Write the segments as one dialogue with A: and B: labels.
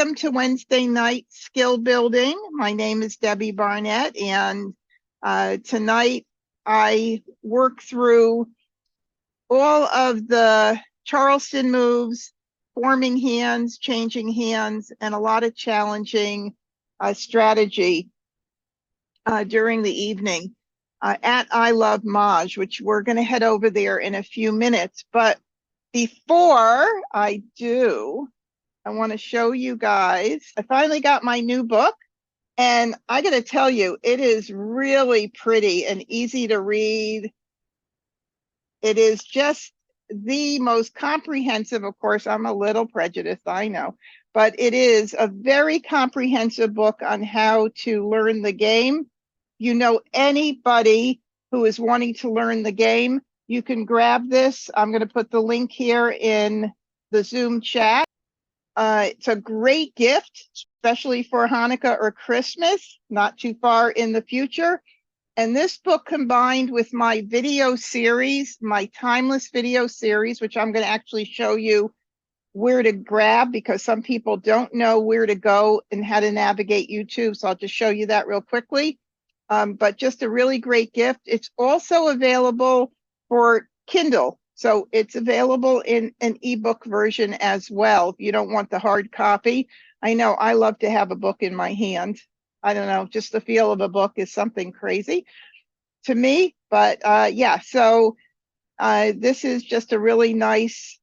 A: Welcome to Wednesday night skill building. My name is Debbie Barnett, and tonight I work through all of the Charleston moves, forming hands, changing hands, and a lot of challenging strategy during the evening at I Love Maj, which we're going to head over there in a few minutes. But before I do, I want to show you guys, I finally got my new book, and I got to tell you, it is really pretty and easy to read. It is just the most comprehensive, of course, I'm a little prejudiced, I know, but it is a very comprehensive book on how to learn the game. You know, anybody who is wanting to learn the game, you can grab this. I'm going to put the link here in the Zoom chat. It's a great gift, especially for Hanukkah or Christmas, not too far in the future. And this book combined with my video series, my timeless video series, which I'm going to actually show you where to grab because some people don't know where to go and how to navigate YouTube. So I'll just show you that real quickly. But just a really great gift. It's also available for Kindle. So it's available in an ebook version as well if you don't want the hard copy. I know I love to have a book in my hand. I don't know, just the feel of a book is something crazy to me. But yeah, so this is just a really nice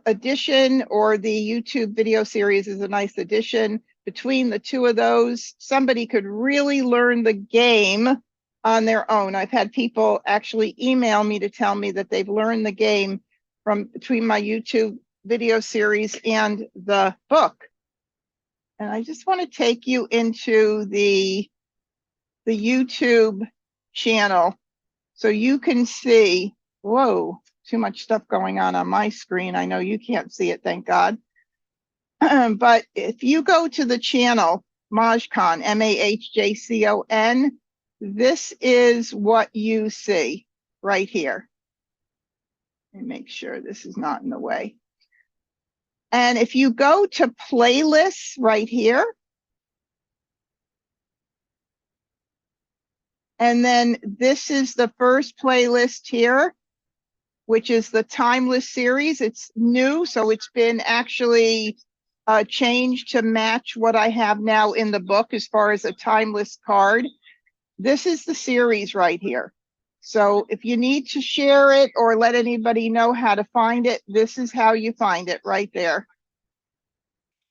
A: addition, or the YouTube video series is a nice addition. Between the two of those, somebody could really learn the game on their own. I've had people actually email me to tell me that they've learned the game from between my YouTube video series and the book. And I just want to take you into the YouTube channel so you can see, whoa, too much stuff going on my screen. I know you can't see it, thank God. But if you go to the channel, MahjCon, MahjCon, this is what you see right here. Let me make sure this is not in the way. And if you go to playlists right here, and then this is the first playlist here, which is the Timeless series. It's new, so it's been actually changed to match what I have now in the book as far as a timeless card. This is the series right here. So if you need to share it or let anybody know how to find it, this is how you find it right there.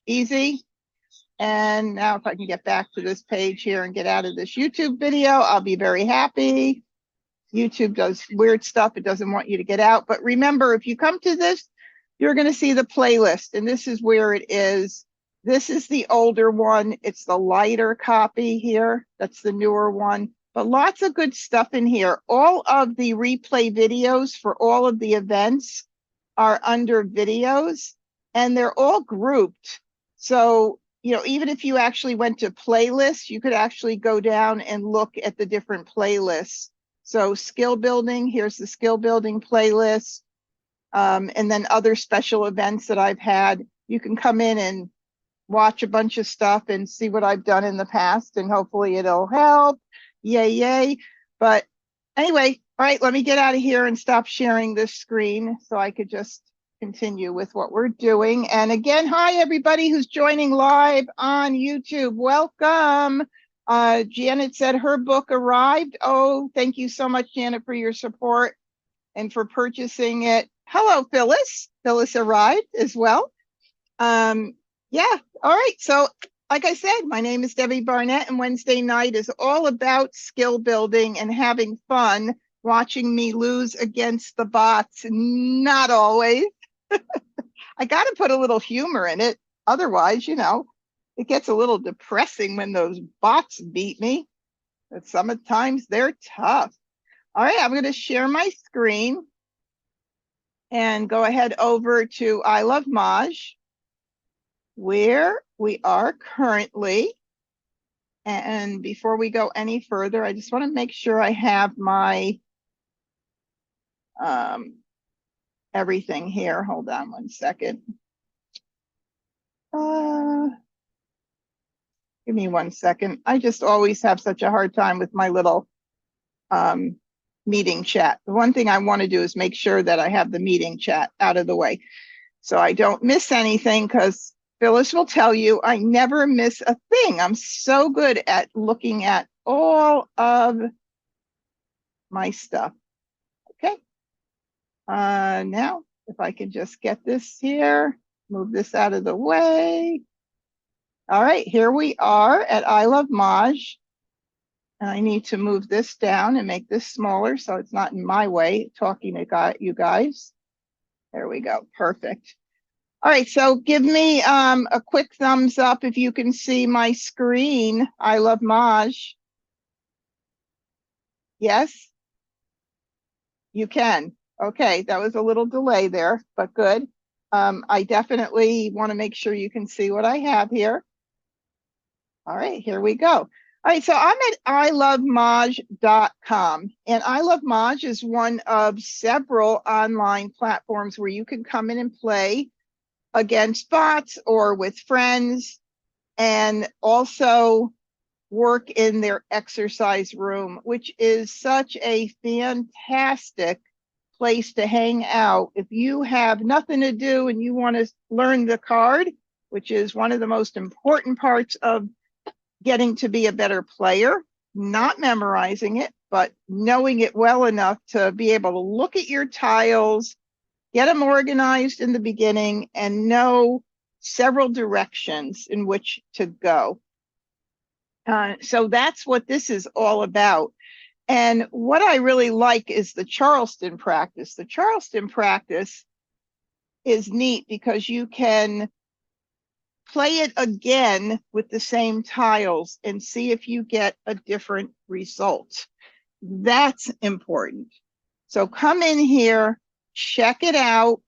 A: Easy. And now if I can get back to this page here and get out of this YouTube video, I'll be very happy. YouTube does weird stuff. It doesn't want you to get out. But remember, if you come to this, you're going to see the playlist. And this is where it is. This is the older one. It's the lighter copy here. That's the newer one. But lots of good stuff in here. All of the replay videos for all of the events are under videos. And they're all grouped. So, you know, even if you actually went to playlists, you could actually go down and look at the different playlists. So skill building, here's the skill building playlist. And then other special events that I've had. You can come in and watch a bunch of stuff and see what I've done in the past, and hopefully it'll help. Yay, yay. But anyway, all right, let me get out of here and stop sharing this screen so I could just continue with what we're doing. And again, hi, everybody who's joining live on YouTube. Welcome. Janet said her book arrived. Oh, thank you so much, Janet, for your support and for purchasing it. Hello, Phyllis. Phyllis arrived as well. Yeah, all right. So like I said, my name is Debbie Barnett, and Wednesday night is all about skill building and having fun watching me lose against the bots. Not always. I got to put a little humor in it. Otherwise, you know, it gets a little depressing when those bots beat me. But sometimes they're tough. All right, I'm going to share my screen and go ahead over to I Love Maj, where we are currently. And before we go any further, I just want to make sure I have my everything here. Hold on one second. Give me 1 second. I just always have such a hard time with my little meeting chat. The one thing I want to do is make sure that I have the meeting chat out of the way so I don't miss anything, because Phyllis will tell you I never miss a thing. I'm so good at looking at all of my stuff. Okay. Now, if I can just get this here, move this out of the way. All right, here we are at I Love Maj. And I need to move this down and make this smaller so it's not in my way talking to you guys. There we go, perfect. All right, so give me a quick thumbs up if you can see my screen. I Love Maj. Yes? You can. Okay, that was a little delay there, but good. I definitely want to make sure you can see what I have here. All right, here we go. All right, so I'm at ilovemaj.com, and I Love Maj is one of several online platforms where you can come in and play against bots or with friends, and also work in their exercise room, which is such a fantastic place to hang out. If you have nothing to do and you want to learn the card, which is one of the most important parts of getting to be a better player, not memorizing it, but knowing it well enough to be able to look at your tiles, get them organized in the beginning, and know several directions in which to go. So that's what this is all about. And what I really like is the Charleston practice. The Charleston practice is neat because you can play it again with the same tiles and see if you get a different result. That's important. So come in here, check it out.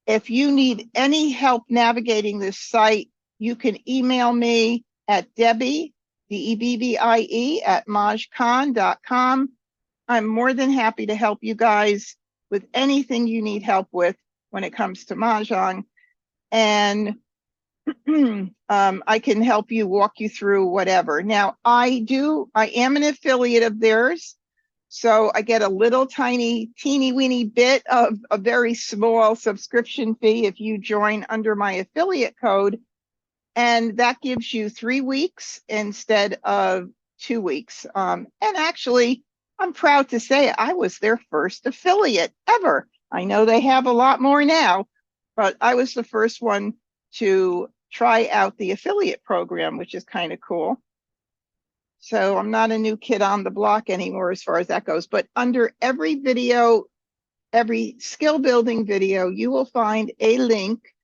A: If you need any help navigating this site, you can email me at Debbie, DEBBIE, at MahjCon.com. I'm more than happy to help you guys with anything you need help with when it comes to Mahjong. And I can help you, walk you through whatever. Now, I am an affiliate of theirs, so I get a little tiny, teeny weeny bit of a very small subscription fee if you join under my affiliate code. And that gives you 3 weeks instead of 2 weeks. And actually, I'm proud to say I was their first affiliate ever. I know they have a lot more now, but I was the first one to try out the affiliate program, which is kind of cool. So I'm not a new kid on the block anymore as far as that goes. But under every video, every skill building video, you will find a link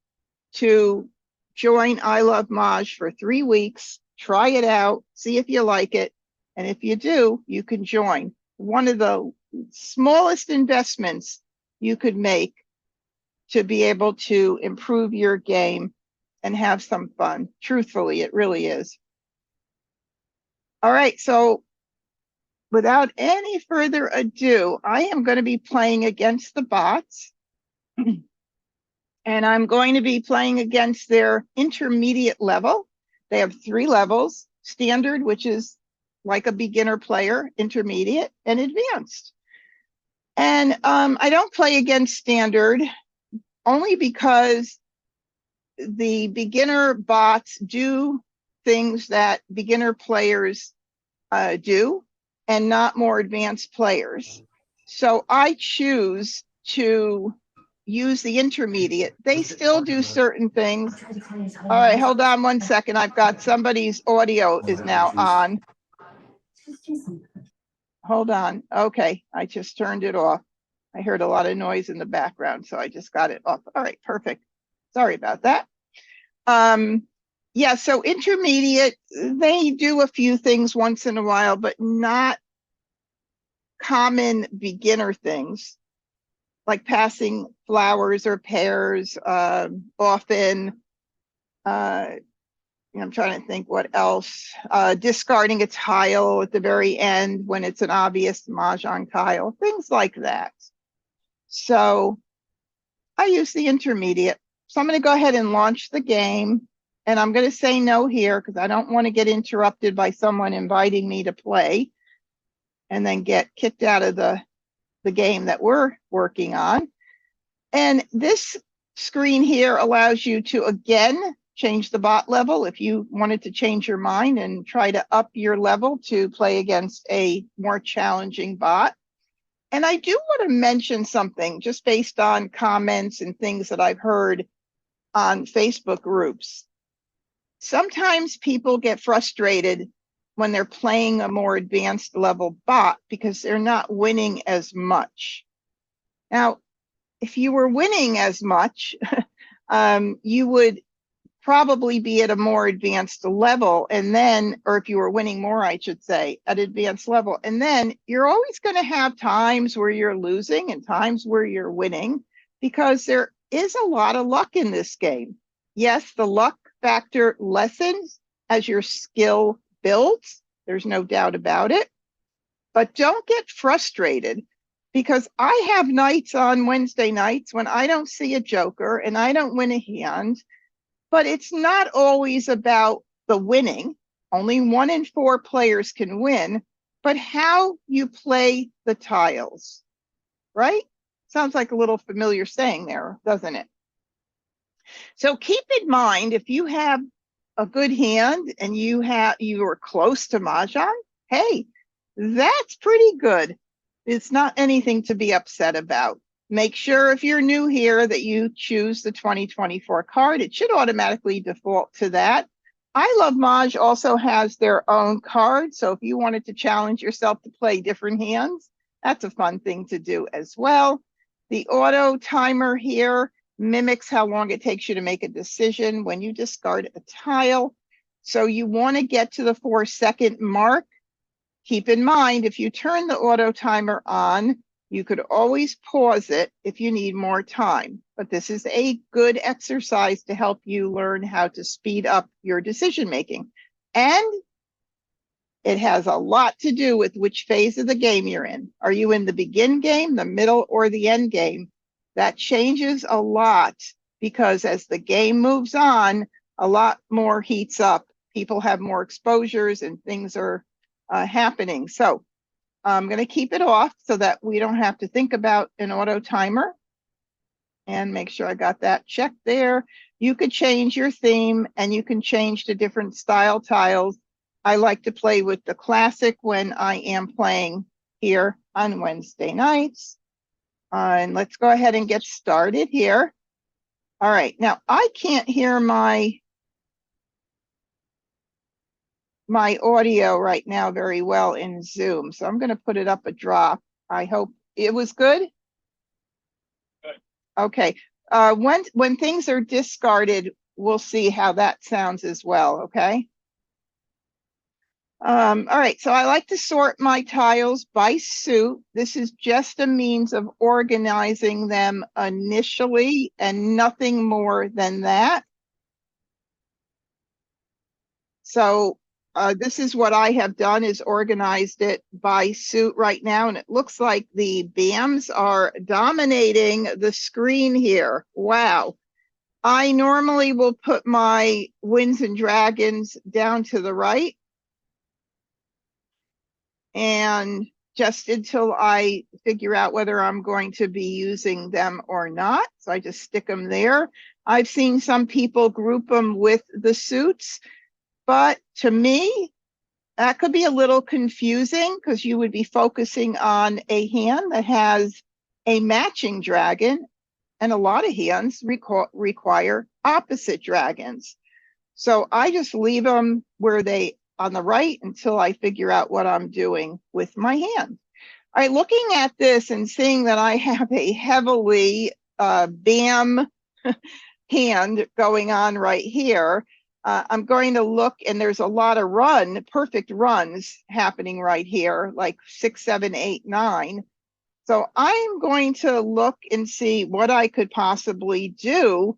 A: to join I Love Maj for 3 weeks. Try it out, see if you like it. And if you do, you can join. One of the smallest investments you could make to be able to improve your game and have some fun. Truthfully, it really is. All right, so without any further ado, I am going to be playing against the bots. And I'm going to be playing against their intermediate level. They have 3 levels: standard, which is like a beginner player, intermediate, and advanced. And I don't play against standard only because the beginner bots do things that beginner players do, and not more advanced players. So I choose to use the intermediate. They still do certain things. All right, hold on 1 second. I've got somebody's audio is now on. Hold on. Okay, I just turned it off. I heard a lot of noise in the background, so I just got it off. All right, perfect. Sorry about that. Yeah, so intermediate, they do a few things once in a while, but not common beginner things like passing flowers or pears often. I'm trying to think what else. Discarding a tile at the very end when it's an obvious Mahjong tile, things like that. So I use the intermediate. So I'm going to go ahead and launch the game. And I'm going to say no here because I don't want to get interrupted by someone inviting me to play and then get kicked out of the game that we're working on. And this screen here allows you to, again, change the bot level if you wanted to change your mind and try to up your level to play against a more challenging bot. And I do want to mention something just based on comments and things that I've heard on Facebook groups. Sometimes people get frustrated when they're playing a more advanced level bot because they're not winning as much. Now, if you were winning as much, you would probably be at a more advanced level, and then, or if you were winning more, I should say, at advanced level, and then you're always going to have times where you're losing and times where you're winning because there is a lot of luck in this game. Yes, the luck factor lessens as your skill builds. There's no doubt about it. But don't get frustrated because I have nights on Wednesday nights when I don't see a joker and I don't win a hand. But it's not always about the winning. Only 1 in 4 players can win, but how you play the tiles, right? Sounds like a little familiar saying there, doesn't it? So keep in mind, if you have a good hand and you are close to Mahjong, hey, that's pretty good. It's not anything to be upset about. Make sure if you're new here that you choose the 2024 card. It should automatically default to that. I Love Maj also has their own card. So if you wanted to challenge yourself to play different hands, that's a fun thing to do as well. The auto timer here mimics how long it takes you to make a decision when you discard a tile. So you want to get to the 4-second mark. Keep in mind, if you turn the auto timer on, you could always pause it if you need more time. But this is a good exercise to help you learn how to speed up your decision making. And it has a lot to do with which phase of the game you're in. Are you in the begin game, the middle, or the end game? That changes a lot because as the game moves on, a lot more heats up. People have more exposures and things are happening. So I'm going to keep it off so that we don't have to think about an auto timer. And make sure I got that checked there. You could change your theme and you can change to different style tiles. I like to play with the classic when I am playing here on Wednesday nights. And let's go ahead and get started here. All right, now I can't hear my audio right now very well in Zoom, so I'm going to put it up a drop. I hope it was good. Good. Okay. When things are discarded, we'll see how that sounds as well. Okay. All right, so I like to sort my tiles by suit. This is just a means of organizing them initially and nothing more than that. So this is what I have done, is organized it by suit right now. And it looks like the BAMs are dominating the screen here. Wow. I normally will put my Winds and Dragons down to the right. And just until I figure out whether I'm going to be using them or not. So I just stick them there. I've seen some people group them with the suits. But to me, that could be a little confusing because you would be focusing on a hand that has a matching dragon, and a lot of hands require opposite dragons. So I just leave them where they on the right until I figure out what I'm doing with my hand. All right, looking at this and seeing that I have a heavily BAM hand going on right here, I'm going to look, and there's a lot of perfect runs happening right here, like 6, 7, 8, 9. So I'm going to look and see what I could possibly do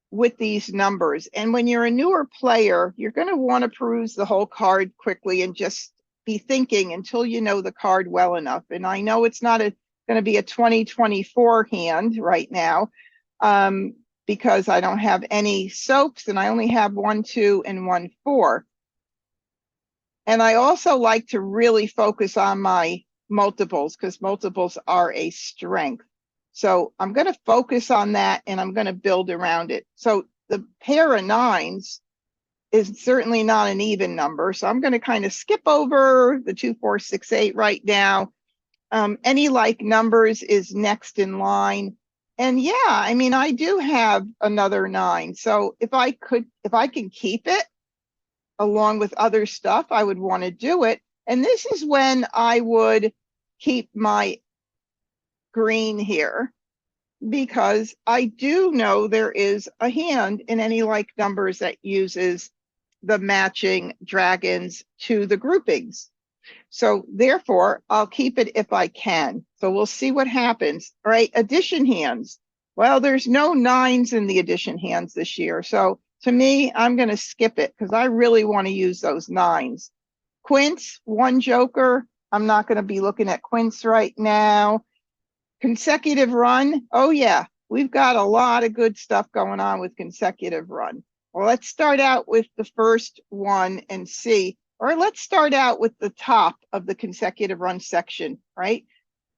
A: with these numbers. And when you're a newer player, you're going to want to peruse the whole card quickly and just be thinking until you know the card well enough. And I know it's not going to be a 2024 hand right now. because I don't have any soaps and I only have 1, 2, and 1, 4. And I also like to really focus on my multiples because multiples are a strength. So I'm going to focus on that and I'm going to build around it. So the pair of 9s is certainly not an even number. So I'm going to kind of skip over the 2, 4, 6, 8 right now. Any like numbers is next in line. And yeah, I mean, I do have another 9. So if I can keep it along with other stuff, I would want to do it. And this is when I would keep my green here, because I do know there is a hand in any like numbers that uses the matching dragons to the groupings. So therefore, I'll keep it if I can. So we'll see what happens. All right, addition hands. Well, there's no 9s in the addition hands this year. So to me, I'm going to skip it because I really want to use those 9s. Quints, 1 joker. I'm not going to be looking at quints right now. Consecutive run. Oh yeah, we've got a lot of good stuff going on with consecutive run. Well, let's start out with the first one and see, or let's start out with the top of the consecutive run section, right?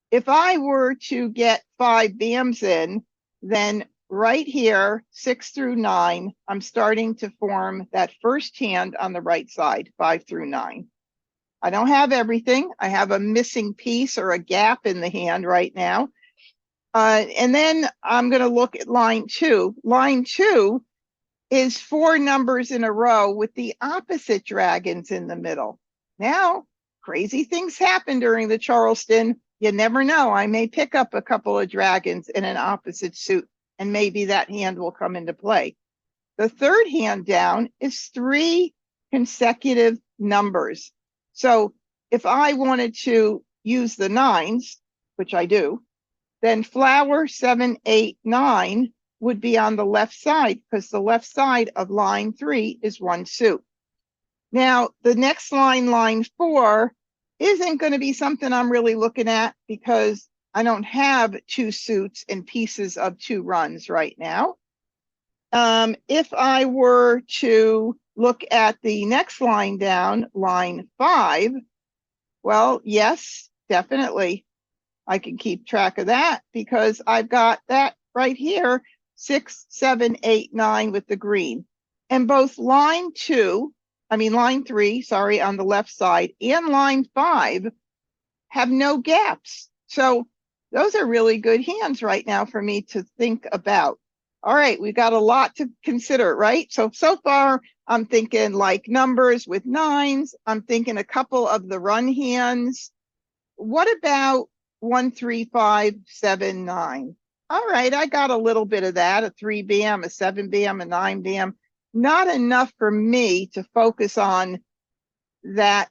A: If I were to get 5 BAMs in, then right here, 6 through 9, I'm starting to form that first hand on the right side, 5 through 9. I don't have everything. I have a missing piece or a gap in the hand right now. And then I'm going to look at line 2. Line 2 is 4 numbers in a row with the opposite dragons in the middle. Now, crazy things happen during the Charleston. You never know. I may pick up a couple of dragons in an opposite suit, and maybe that hand will come into play. The third hand down is 3 consecutive numbers. So if I wanted to use the 9s, which I do, then flower 7, 8, 9 would be on the left side, because the left side of line 3 is 1 suit. Now, the next line, line 4, isn't going to be something I'm really looking at because I don't have 2 suits and pieces of 2 runs right now. If I were to look at the next line down, line 5, well, yes, definitely. I can keep track of that because I've got that right here, 6, 7, 8, 9 with the green. And both line 3, on the left side, and line 5 have no gaps. So those are really good hands right now for me to think about. All right, we've got a lot to consider, right? So far, I'm thinking like numbers with 9s. I'm thinking a couple of the run hands. What about 1, 3, 5, 7, 9? All right, I got a little bit of that, a 3 BAM, a 7 BAM, a 9 BAM. Not enough for me to focus on that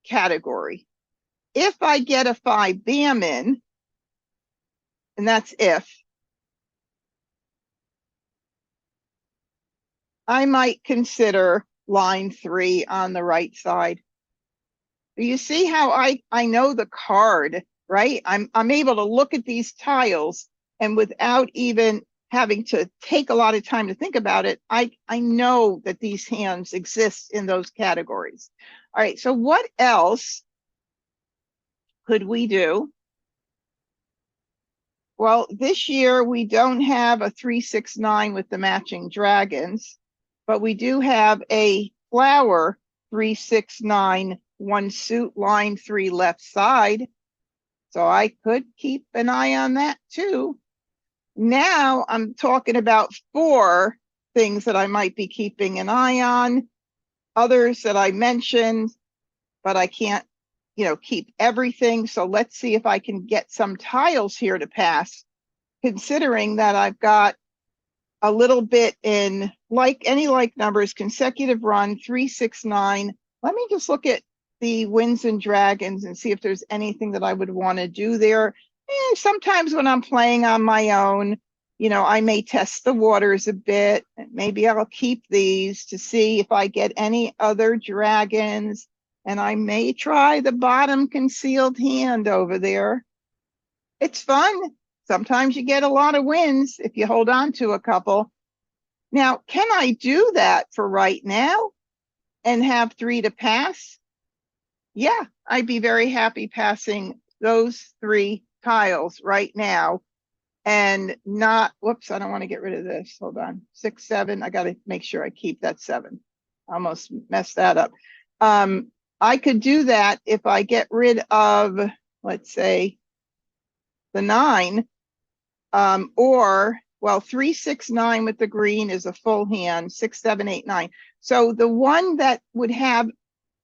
A: category. If I get a 5 BAM in, and that's if, I might consider line 3 on the right side. You see how I know the card, right? I'm able to look at these tiles, and without even having to take a lot of time to think about it, I know that these hands exist in those categories. All right, so what else could we do? Well, this year we don't have a 3, 6, 9 with the matching dragons, but we do have a flower 3, 6, 9, 1 suit, line 3 left side. So I could keep an eye on that too. Now I'm talking about 4 things that I might be keeping an eye on, others that I mentioned, but I can't, keep everything. So let's see if I can get some tiles here to pass, considering that I've got a little bit in like numbers, consecutive run, 3, 6, 9. Let me just look at the winds and dragons and see if there's anything that I would want to do there. And sometimes when I'm playing on my own, I may test the waters a bit. Maybe I'll keep these to see if I get any other dragons. And I may try the bottom concealed hand over there. It's fun. sometimes you get a lot of wins if you hold on to a couple. Now, can I do that for right now and have 3 to pass? Yeah, I'd be very happy passing those 3 tiles right now and not, whoops, I don't want to get rid of this. Hold on, 6, 7. I got to make sure I keep that 7. Almost messed that up. I could do that if I get rid of, let's say, the 9, or, well, 3, 6, 9 with the green is a full hand, 6, 7, 8, 9. So the one that would have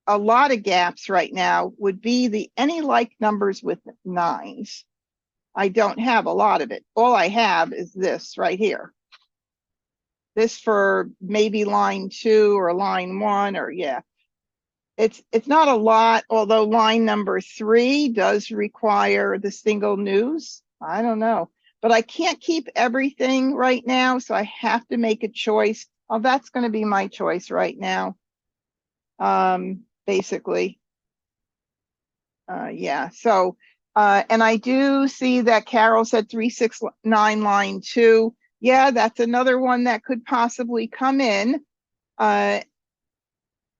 A: a lot of gaps right now would be the any like numbers with 9s. I don't have a lot of it. All I have is this right here. This for maybe line 2 or line 1, or yeah. It's not a lot, although line number 3 does require the single news. I don't know, but I can't keep everything right now, so I have to make a choice. Oh, that's going to be my choice right now. Basically. Yeah, so, and I do see that Carol said 3, 6, 9, line 2. Yeah, that's another one that could possibly come in.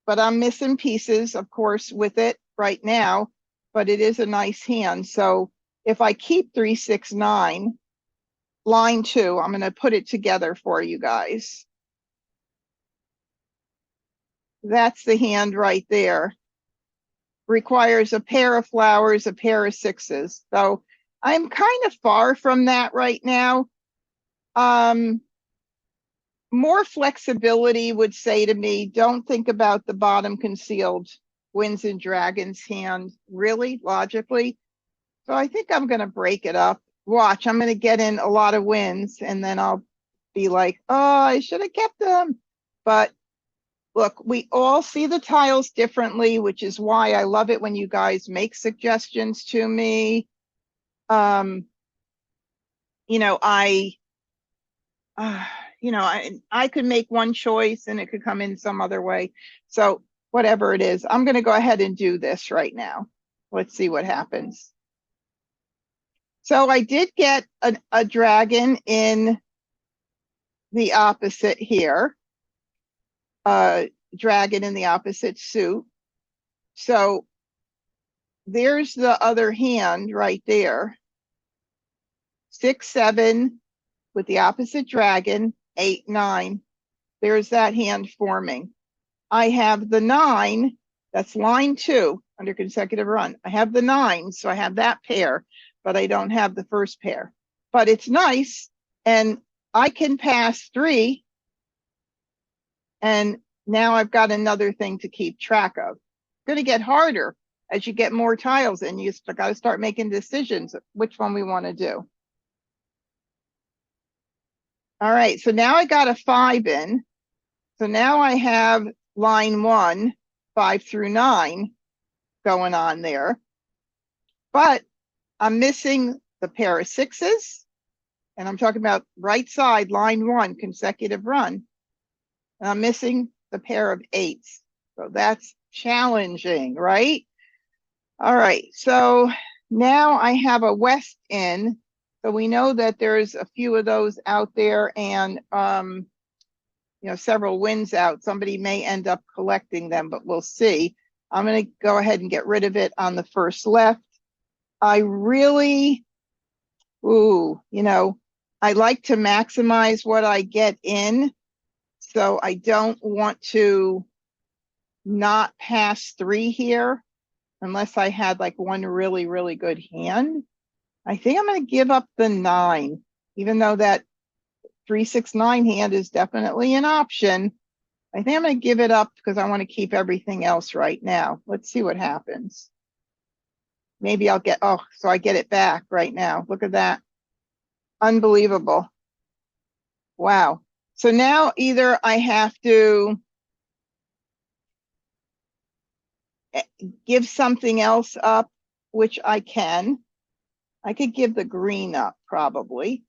A: But I'm missing pieces, of course, with it right now, but it is a nice hand. So if I keep 3, 6, 9, line 2, I'm going to put it together for you guys. That's the hand right there. Requires a pair of flowers, a pair of 6s. So I'm kind of far from that right now. More flexibility would say to me, don't think about the bottom concealed Winds and Dragons hand, really, logically. So I think I'm going to break it up. Watch, I'm going to get in a lot of wins, and then I'll be like, oh, I should have kept them. But look, we all see the tiles differently, which is why I love it when you guys make suggestions to me. You know, I could make one choice and it could come in some other way. So whatever it is, I'm going to go ahead and do this right now. Let's see what happens. So I did get a dragon in the opposite here. Dragon in the opposite suit. So there's the other hand right there. 6, 7 with the opposite dragon, 8, 9. There's that hand forming. I have the 9, that's line 2 under consecutive run. I have the 9, so I have that pair, but I don't have the first pair. But it's nice, and I can pass 3, and now I've got another thing to keep track of. It's going to get harder as you get more tiles in. You got to start making decisions which one we want to do. All right, so now I got a 5 in. So now I have line 1, 5 through 9 going on there. But I'm missing the pair of 6s. And I'm talking about right side, line 1, consecutive run. And I'm missing the pair of 8s. So that's challenging, right? All right, so now I have a west in. So we know that there's a few of those out there, and several wins out. Somebody may end up collecting them, but we'll see. I'm going to go ahead and get rid of it on the first left. I really, I like to maximize what I get in. So I don't want to not pass 3 here unless I had like one really, really good hand. I think I'm going to give up the 9, even though that 3, 6, 9 hand is definitely an option. I think I'm going to give it up because I want to keep everything else right now. Let's see what happens. Maybe I'll get, so I get it back right now. Look at that. Unbelievable. Wow. So now either I have to give something else up, which I can. I could give the green up probably.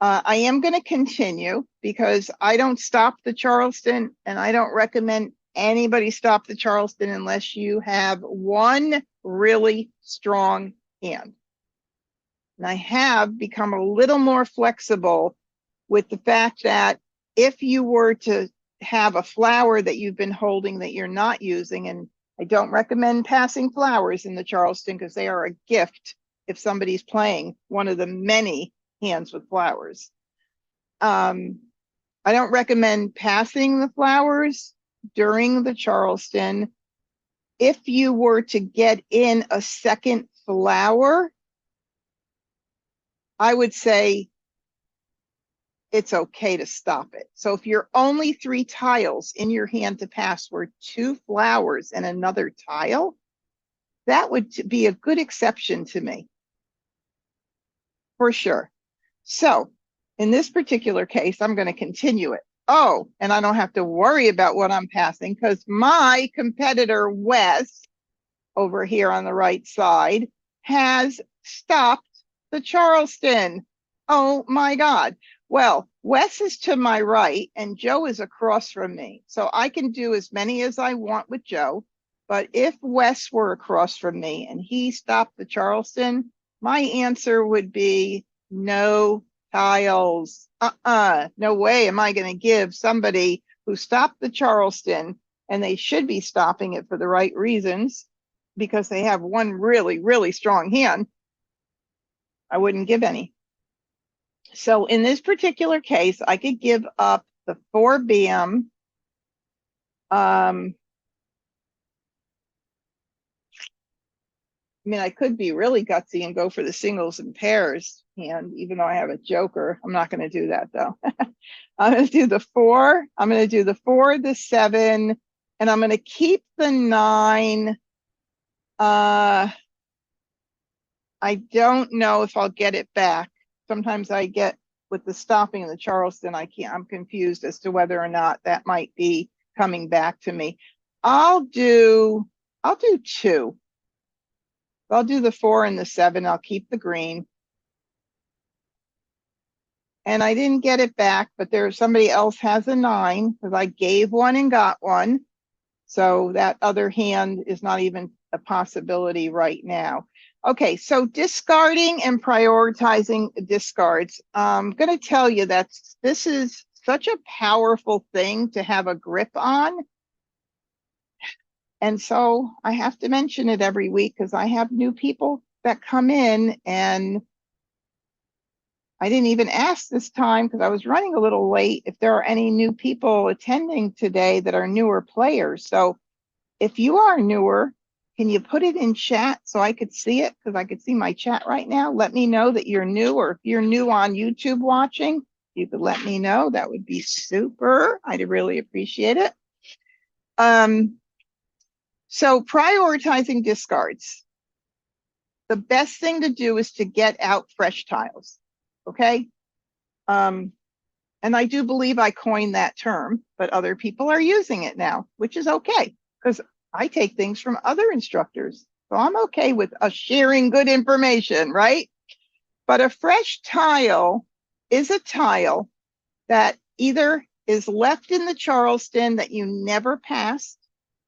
A: I am going to continue because I don't stop the Charleston, and I don't recommend anybody stop the Charleston unless you have one really strong hand. And I have become a little more flexible with the fact that if you were to have a flower that you've been holding that you're not using, and I don't recommend passing flowers in the Charleston because they are a gift if somebody's playing one of the many hands with flowers. I don't recommend passing the flowers during the Charleston. If you were to get in a second flower, I would say it's okay to stop it. So if you're only 3 tiles in your hand to pass were 2 flowers and another tile, that would be a good exception to me, for sure. So in this particular case, I'm going to continue it. Oh, and I don't have to worry about what I'm passing because my competitor, Wes, over here on the right side, has stopped the Charleston. Oh my God. Well, Wes is to my right and Joe is across from me. So I can do as many as I want with Joe. But if Wes were across from me and he stopped the Charleston, my answer would be no tiles. No way am I going to give somebody who stopped the Charleston, and they should be stopping it for the right reasons because they have one really, really strong hand. I wouldn't give any. So in this particular case, I could give up the 4 BM. I mean, I could be really gutsy and go for the singles and pairs hand, even though I have a joker. I'm not going to do that though. I'm going to do the 4. I'm going to do the 4, the 7, and I'm going to keep the 9. I don't know if I'll get it back. Sometimes I get with the stopping in the Charleston, I'm confused as to whether or not that might be coming back to me. I'll do 2. I'll do the 4 and the 7. I'll keep the green. And I didn't get it back, but there's somebody else has a 9 because I gave one and got one. So that other hand is not even a possibility right now. Okay, so discarding and prioritizing discards. I'm going to tell you that this is such a powerful thing to have a grip on. And so I have to mention it every week because I have new people that come in, and I didn't even ask this time because I was running a little late if there are any new people attending today that are newer players. So if you are newer, can you put it in chat so I could see it? Because I could see my chat right now. Let me know that you're new, or if you're new on YouTube watching, you could let me know. That would be super. I'd really appreciate it. So prioritizing discards. The best thing to do is to get out fresh tiles, okay? And I do believe I coined that term, but other people are using it now, which is okay, because I take things from other instructors. So I'm okay with us sharing good information, right? But a fresh tile is a tile that either is left in the Charleston that you never passed,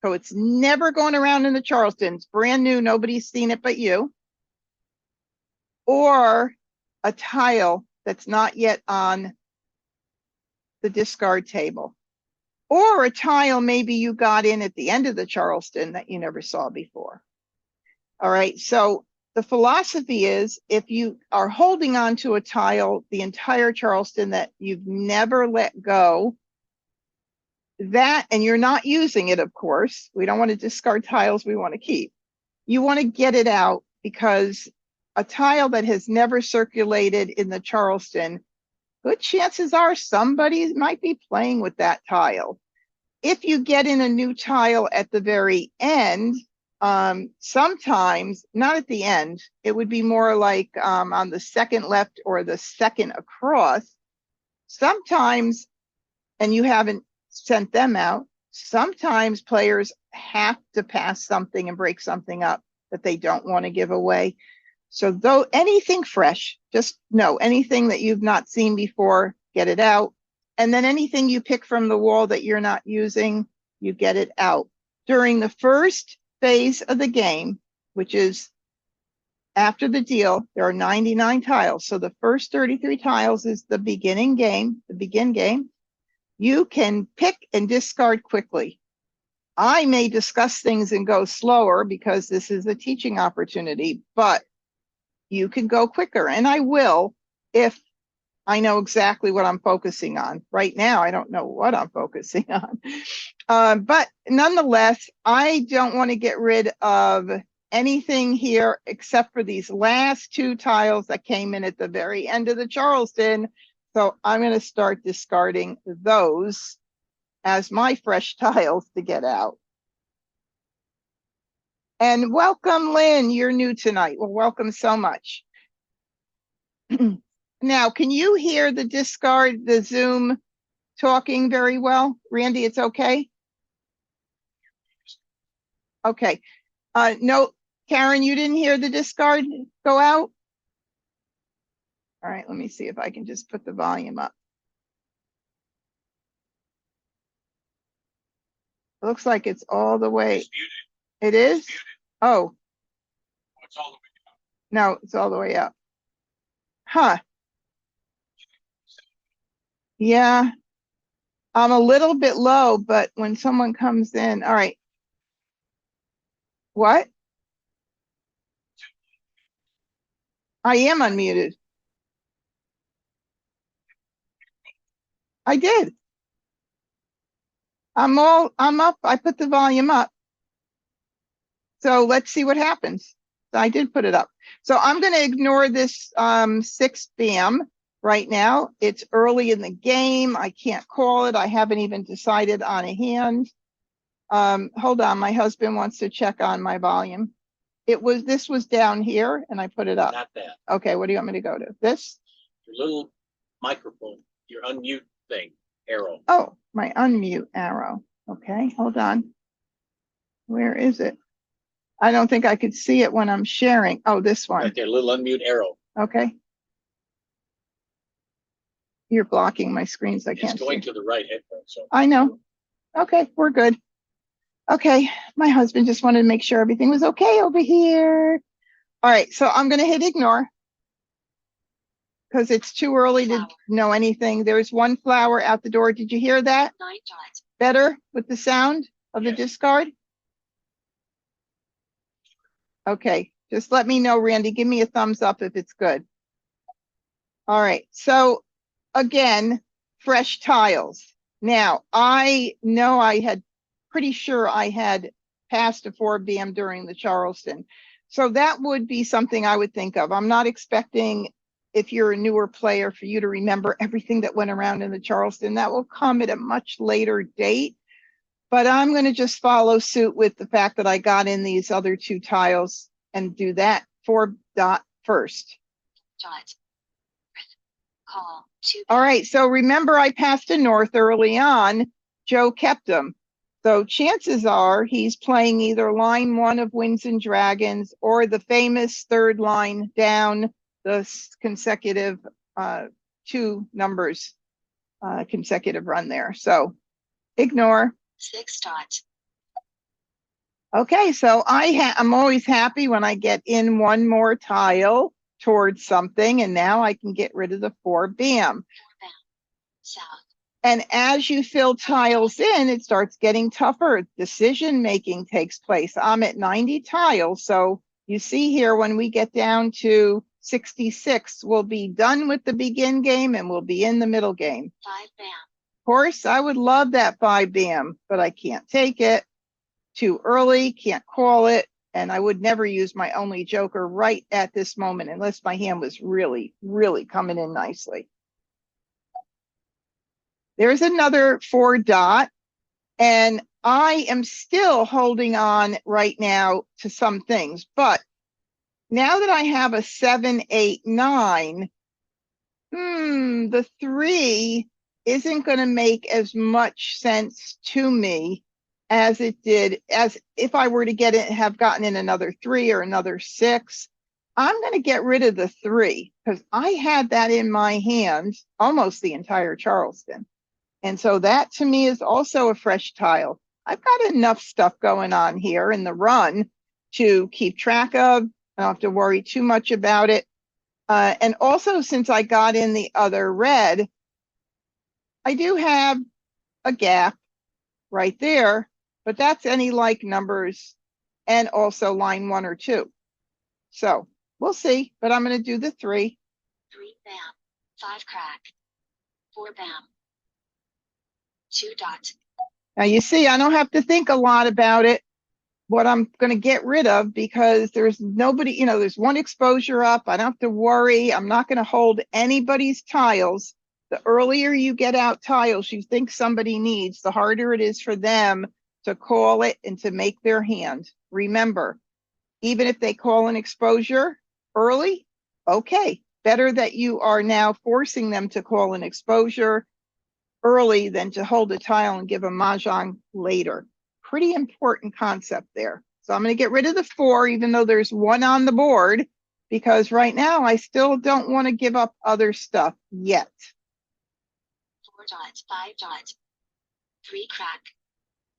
A: so it's never going around in the Charleston. It's brand new. Nobody's seen it but you. Or a tile that's not yet on the discard table. Or a tile maybe you got in at the end of the Charleston that you never saw before. All right. So the philosophy is if you are holding on to a tile the entire Charleston that you've never let go, that, and you're not using it, of course, we don't want to discard tiles we want to keep. You want to get it out because a tile that has never circulated in the Charleston, good chances are somebody might be playing with that tile. If you get in a new tile at the very end, sometimes, not at the end, it would be more like on the second left or the second across. Sometimes, and you haven't sent them out, sometimes players have to pass something and break something up that they don't want to give away. So though anything fresh, just know anything that you've not seen before, get it out. And then anything you pick from the wall that you're not using, you get it out. During the first phase of the game, which is after the deal, there are 99 tiles. So the first 33 tiles is the beginning game, the begin game. You can pick and discard quickly. I may discuss things and go slower because this is a teaching opportunity, but you can go quicker, and I will if I know exactly what I'm focusing on. Right now, I don't know what I'm focusing on. But nonetheless, I don't want to get rid of anything here except for these last two tiles that came in at the very end of the Charleston. So I'm going to start discarding those as my fresh tiles to get out. And welcome, Lynn. You're new tonight. Well, welcome so much. Now, can you hear the Zoom talking very well? Randy, it's okay? Okay. No, Karen, you didn't hear the discard go out? All right, let me see if I can just put the volume up. It looks like it's all the way. It is? Oh. It's all the way up. No, it's all the way up. Huh. Yeah. I'm a little bit low, but when someone comes in, all right. What? I am unmuted. I did. I'm up. I put the volume up. So let's see what happens. I did put it up. So I'm going to ignore this 6 BAM right now. It's early in the game. I can't call it. I haven't even decided on a hand. Hold on. My husband wants to check on my volume. This was down here and I put it up.
B: Not that.
A: Okay. What do you want me to go to? This?
B: Your little microphone, your unmute thing, arrow.
A: Oh, my unmute arrow. Okay. Hold on. Where is it? I don't think I could see it when I'm sharing. Oh, this one.
B: Right there, little unmute arrow.
A: Okay. You're blocking my screens. I can't
B: It's going
A: see.
B: to the right headphone. So
A: I know. Okay, we're good. Okay, my husband just wanted to make sure everything was okay over here. All right, so I'm going to hit ignore because it's too early to know anything. There's one flower out the door. Did you hear that? Better with the sound of the discard? Okay, just let me know, Randy. Give me a thumbs up if it's good. All right, so again, fresh tiles. Now, I know pretty sure I had passed a 4 BAM during the Charleston. So that would be something I would think of. I'm not expecting, if you're a newer player, for you to remember everything that went around in the Charleston. That will come at a much later date. But I'm going to just follow suit with the fact that I got in these other 2 tiles and do that 4 dot first. Call. All right, so remember I passed a north early on. Joe kept him. So chances are he's playing either line 1 of Winds and Dragons or the famous 3rd line down, the consecutive 2 numbers consecutive run there. So ignore.
C: 6 dots.
A: Okay, so I'm always happy when I get in one more tile towards something, and now I can get rid of the 4 BAM.
C: South.
A: And as you fill tiles in, it starts getting tougher. Decision making takes place. I'm at 90 tiles. So you see here, when we get down to 66, we'll be done with the begin game and we'll be in the middle game.
C: 5 BAM.
A: Of course, I would love that 5 BAM, but I can't take it. Too early, can't call it. And I would never use my only joker right at this moment unless my hand was really, really coming in nicely. There's another 4 dot, and I am still holding on right now to some things. But now that I have a 7, 8, 9, the 3 isn't going to make as much sense to me as it did, as if I were to have gotten in another 3 or another 6. I'm going to get rid of the 3 because I had that in my hands almost the entire Charleston. And so that to me is also a fresh tile. I've got enough stuff going on here in the run to keep track of. I don't have to worry too much about it. And also, since I got in the other red, I do have a gap right there, but that's any like numbers and also line 1 or 2. So we'll see, but I'm going to do the 3.
C: 3 bam. 5 crack. 4 bam. 2 dot.
A: Now you see, I don't have to think a lot about it, what I'm going to get rid of, because there's nobody, you know, there's one exposure up. I don't have to worry. I'm not going to hold anybody's tiles. The earlier you get out tiles you think somebody needs, the harder it is for them to call it and to make their hand. Remember, even if they call an exposure early, okay, better that you are now forcing them to call an exposure early than to hold a tile and give a mahjong later. Pretty important concept there. So I'm going to get rid of the 4, even though there's 1 on the board, because right now I still don't want to give up other stuff yet.
C: 4 dot. 5 dot. 3 crack.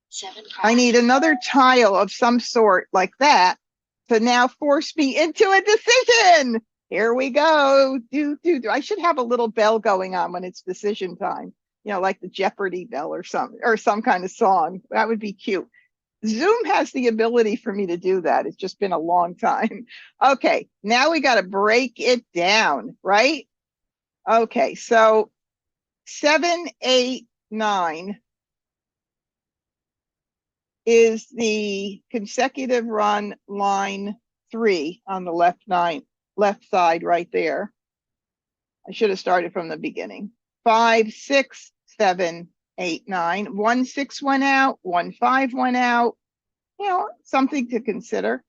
C: 7 crack.
A: I need another tile of some sort like that to now force me into a decision. Here we go. Do. I should have a little bell going on when it's decision time. You know, like the Jeopardy bell or some kind of song. That would be cute. Zoom has the ability for me to do that. It's just been a long time. Okay, now we got to break it down, right? Okay, so 7, 8, 9 is the consecutive run line 3 on the left side right there. I should have started from the beginning. 5, 6, 7, 8, 9. 1 6 went out, 1 5 went out. You know, something to consider.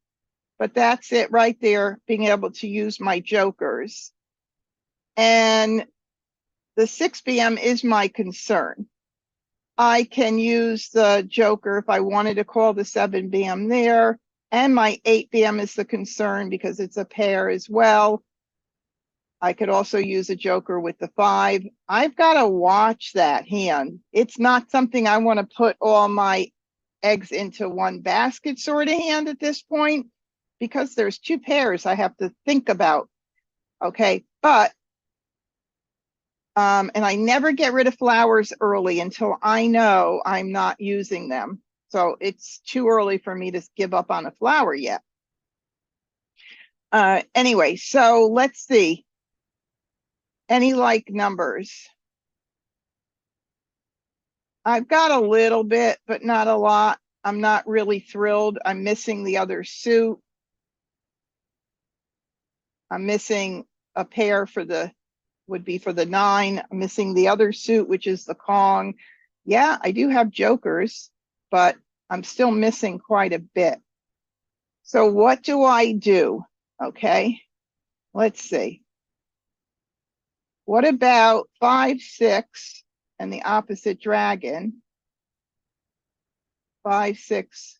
A: But that's it right there, being able to use my jokers. And the 6 bm is my concern. I can use the joker if I wanted to call the 7 bm there. And my 8 bm is the concern because it's a pair as well. I could also use a joker with the 5. I've got to watch that hand. It's not something I want to put all my eggs into one basket sort of hand at this point, because there's 2 pairs I have to think about. Okay, but and I never get rid of flowers early until I know I'm not using them. So it's too early for me to give up on a flower yet. Anyway, so let's see. Any like numbers? I've got a little bit, but not a lot. I'm not really thrilled. I'm missing the other suit. I'm missing a pair for the, would be for the 9. I'm missing the other suit, which is the Kong. Yeah, I do have jokers, but I'm still missing quite a bit. So what do I do? Okay, let's see. What about 5, 6 and the opposite dragon? 5, 6,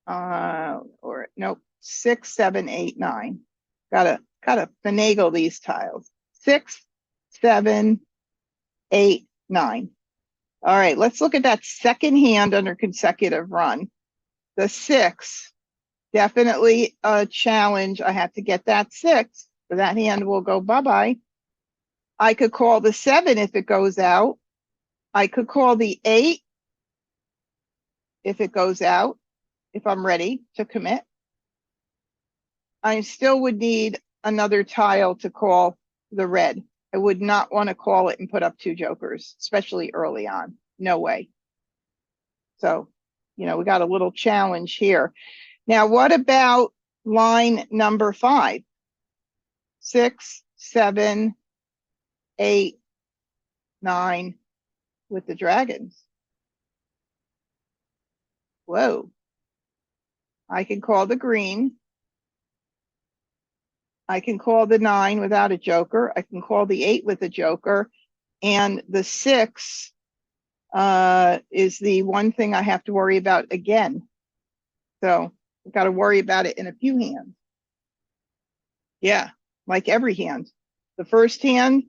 A: or nope, 6, 7, 8, 9. Gotta finagle these tiles. 6, 7, 8, 9. All right, let's look at that second hand under consecutive run. The 6, definitely a challenge. I have to get that 6, so that hand will go bye-bye. I could call the 7 if it goes out. I could call the 8 if it goes out, if I'm ready to commit. I still would need another tile to call the red. I would not want to call it and put up 2 jokers, especially early on. No way. So, you know, we got a little challenge here. Now, what about line number 5? 6, 7, 8, 9 with the dragons. Whoa. I can call the green. I can call the 9 without a joker. I can call the 8 with a joker. And the 6 is the one thing I have to worry about again. So I've got to worry about it in a few hands. Yeah, like every hand. The first hand,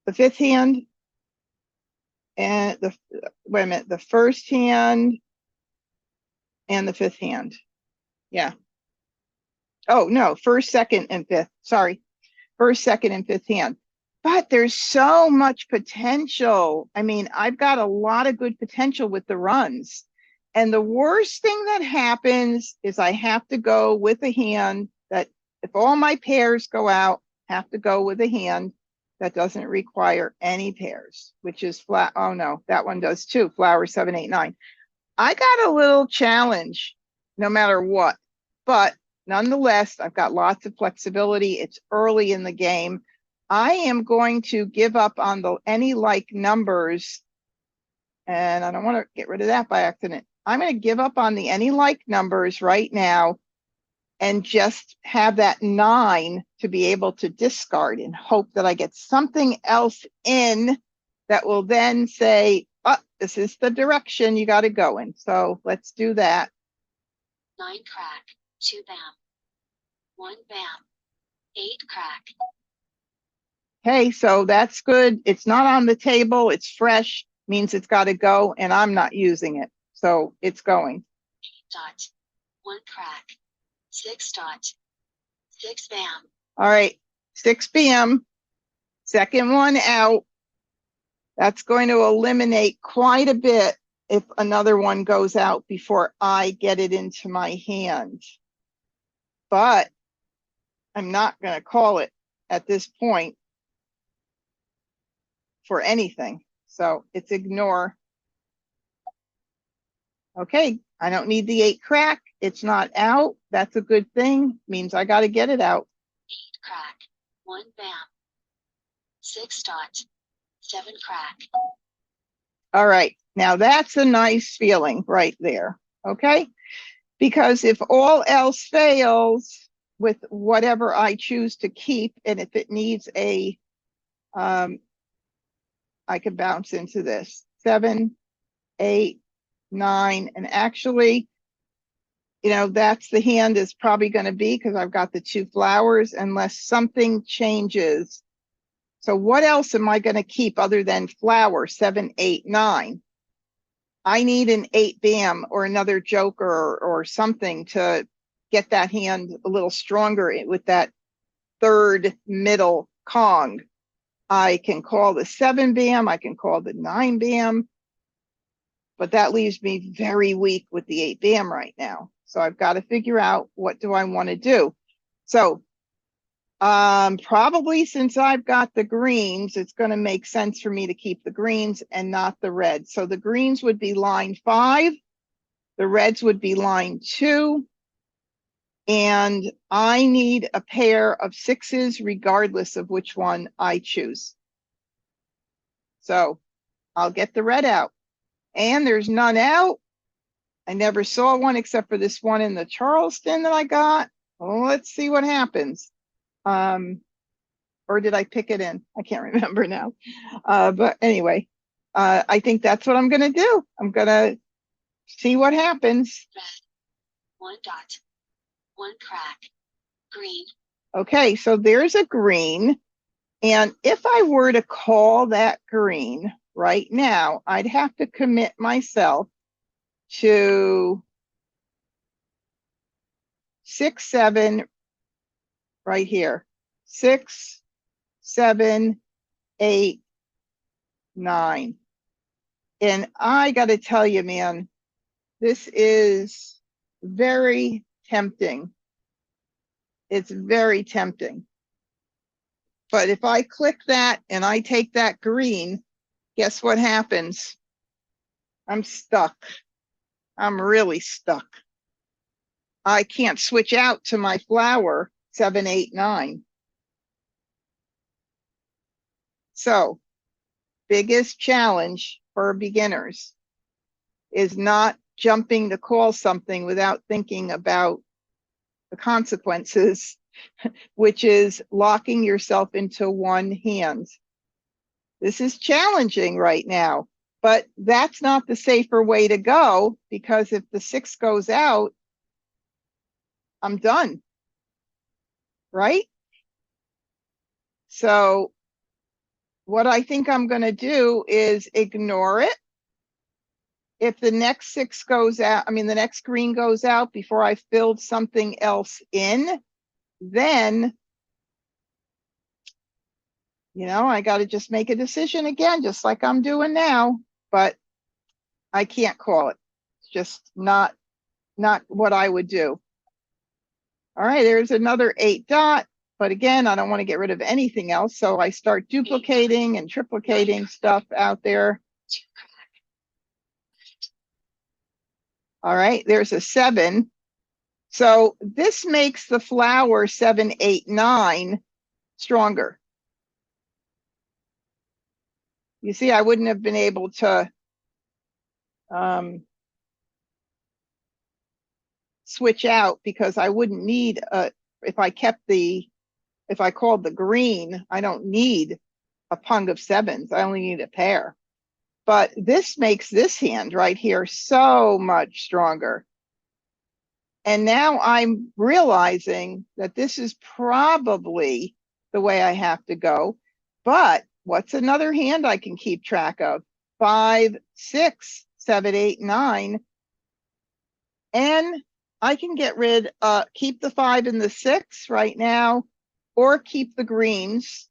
A: the 5th hand, and the, wait a minute, the first hand and the 5th hand. Yeah. Oh, no, first, second, and fifth. Sorry. First, second, and fifth hand. But there's so much potential. I mean, I've got a lot of good potential with the runs. And the worst thing that happens is I have to go with a hand that, if all my pairs go out, have to go with a hand that doesn't require any pairs, which is flat. Oh no, that one does too. Flower 7, 8, 9. I got a little challenge no matter what, but nonetheless, I've got lots of flexibility. It's early in the game. I am going to give up on the any like numbers, and I don't want to get rid of that by accident. I'm going to give up on the any like numbers right now and just have that 9 to be able to discard and hope that I get something else in that will then say, oh, this is the direction you got to go in. So let's do that.
C: 9 crack, 2 bam, 1 bam, 8 crack.
A: Okay, so that's good. It's not on the table. It's fresh, means it's got to go, and I'm not using it. So it's going.
C: 8 dot, 1 crack, 6 dot, 6 bam.
A: All right, 6 bam. Second one out. That's going to eliminate quite a bit if another one goes out before I get it into my hand. But I'm not going to call it at this point for anything. So it's ignore. Okay, I don't need the 8 crack. It's not out. That's a good thing. Means I got to get it out.
C: 8 crack, 1 bam, 6 dot, 7 crack.
A: All right, now that's a nice feeling right there. Okay, because if all else fails with whatever I choose to keep, and if it needs a, I could bounce into this 7, 8, 9, and actually, you know, that's the hand is probably going to be because I've got the 2 flowers unless something changes. So what else am I going to keep other than flower 7, 8, 9? I need an 8 bam or another joker or something to get that hand a little stronger with that third middle Kong. I can call the 7 bam, I can call the 9 bam, but that leaves me very weak with the 8 bam right now. So I've got to figure out what do I want to do. So probably since I've got the greens, it's going to make sense for me to keep the greens and not the reds. So the greens would be line 5, the reds would be line 2, and I need a pair of 6s regardless of which one I choose. So I'll get the red out, and there's none out. I never saw one except for this one in the Charleston that I got. Well, let's see what happens. Or did I pick it in? I can't remember now. But anyway, I think that's what I'm going to do. I'm going to see what happens.
C: Red, 1 dot, 1 crack, green.
A: Okay, so there's a green. And if I were to call that green right now, I'd have to commit myself to 6, 7 right here. 6, 7, 8, 9. And I got to tell you, man, this is very tempting. It's very tempting. But if I click that and I take that green, guess what happens? I'm stuck. I'm really stuck. I can't switch out to my flower 7, 8, 9. So, biggest challenge for beginners is not jumping to call something without thinking about the consequences, which is locking yourself into one hand. This is challenging right now, but that's not the safer way to go, because if the 6 goes out, I'm done, right? So what I think I'm going to do is ignore it. If the next 6 goes out, I mean, the next green goes out before I filled something else in, then, you know, I got to just make a decision again, just like I'm doing now, but I can't call it. It's just not what I would do. All right, there's another 8 dot, but again, I don't want to get rid of anything else. So I start duplicating and triplicating stuff out there. All right, there's a 7. So this makes the flower 7, 8, 9 stronger. You see, I wouldn't have been able to switch out because I wouldn't need if I called the green, I don't need a pung of 7s. I only need a pair. But this makes this hand right here so much stronger. And now I'm realizing that this is probably the way I have to go. But what's another hand I can keep track of? 5, 6, 7, 8, 9. And I can get rid, keep the 5 and the 6 right now, or keep the greens.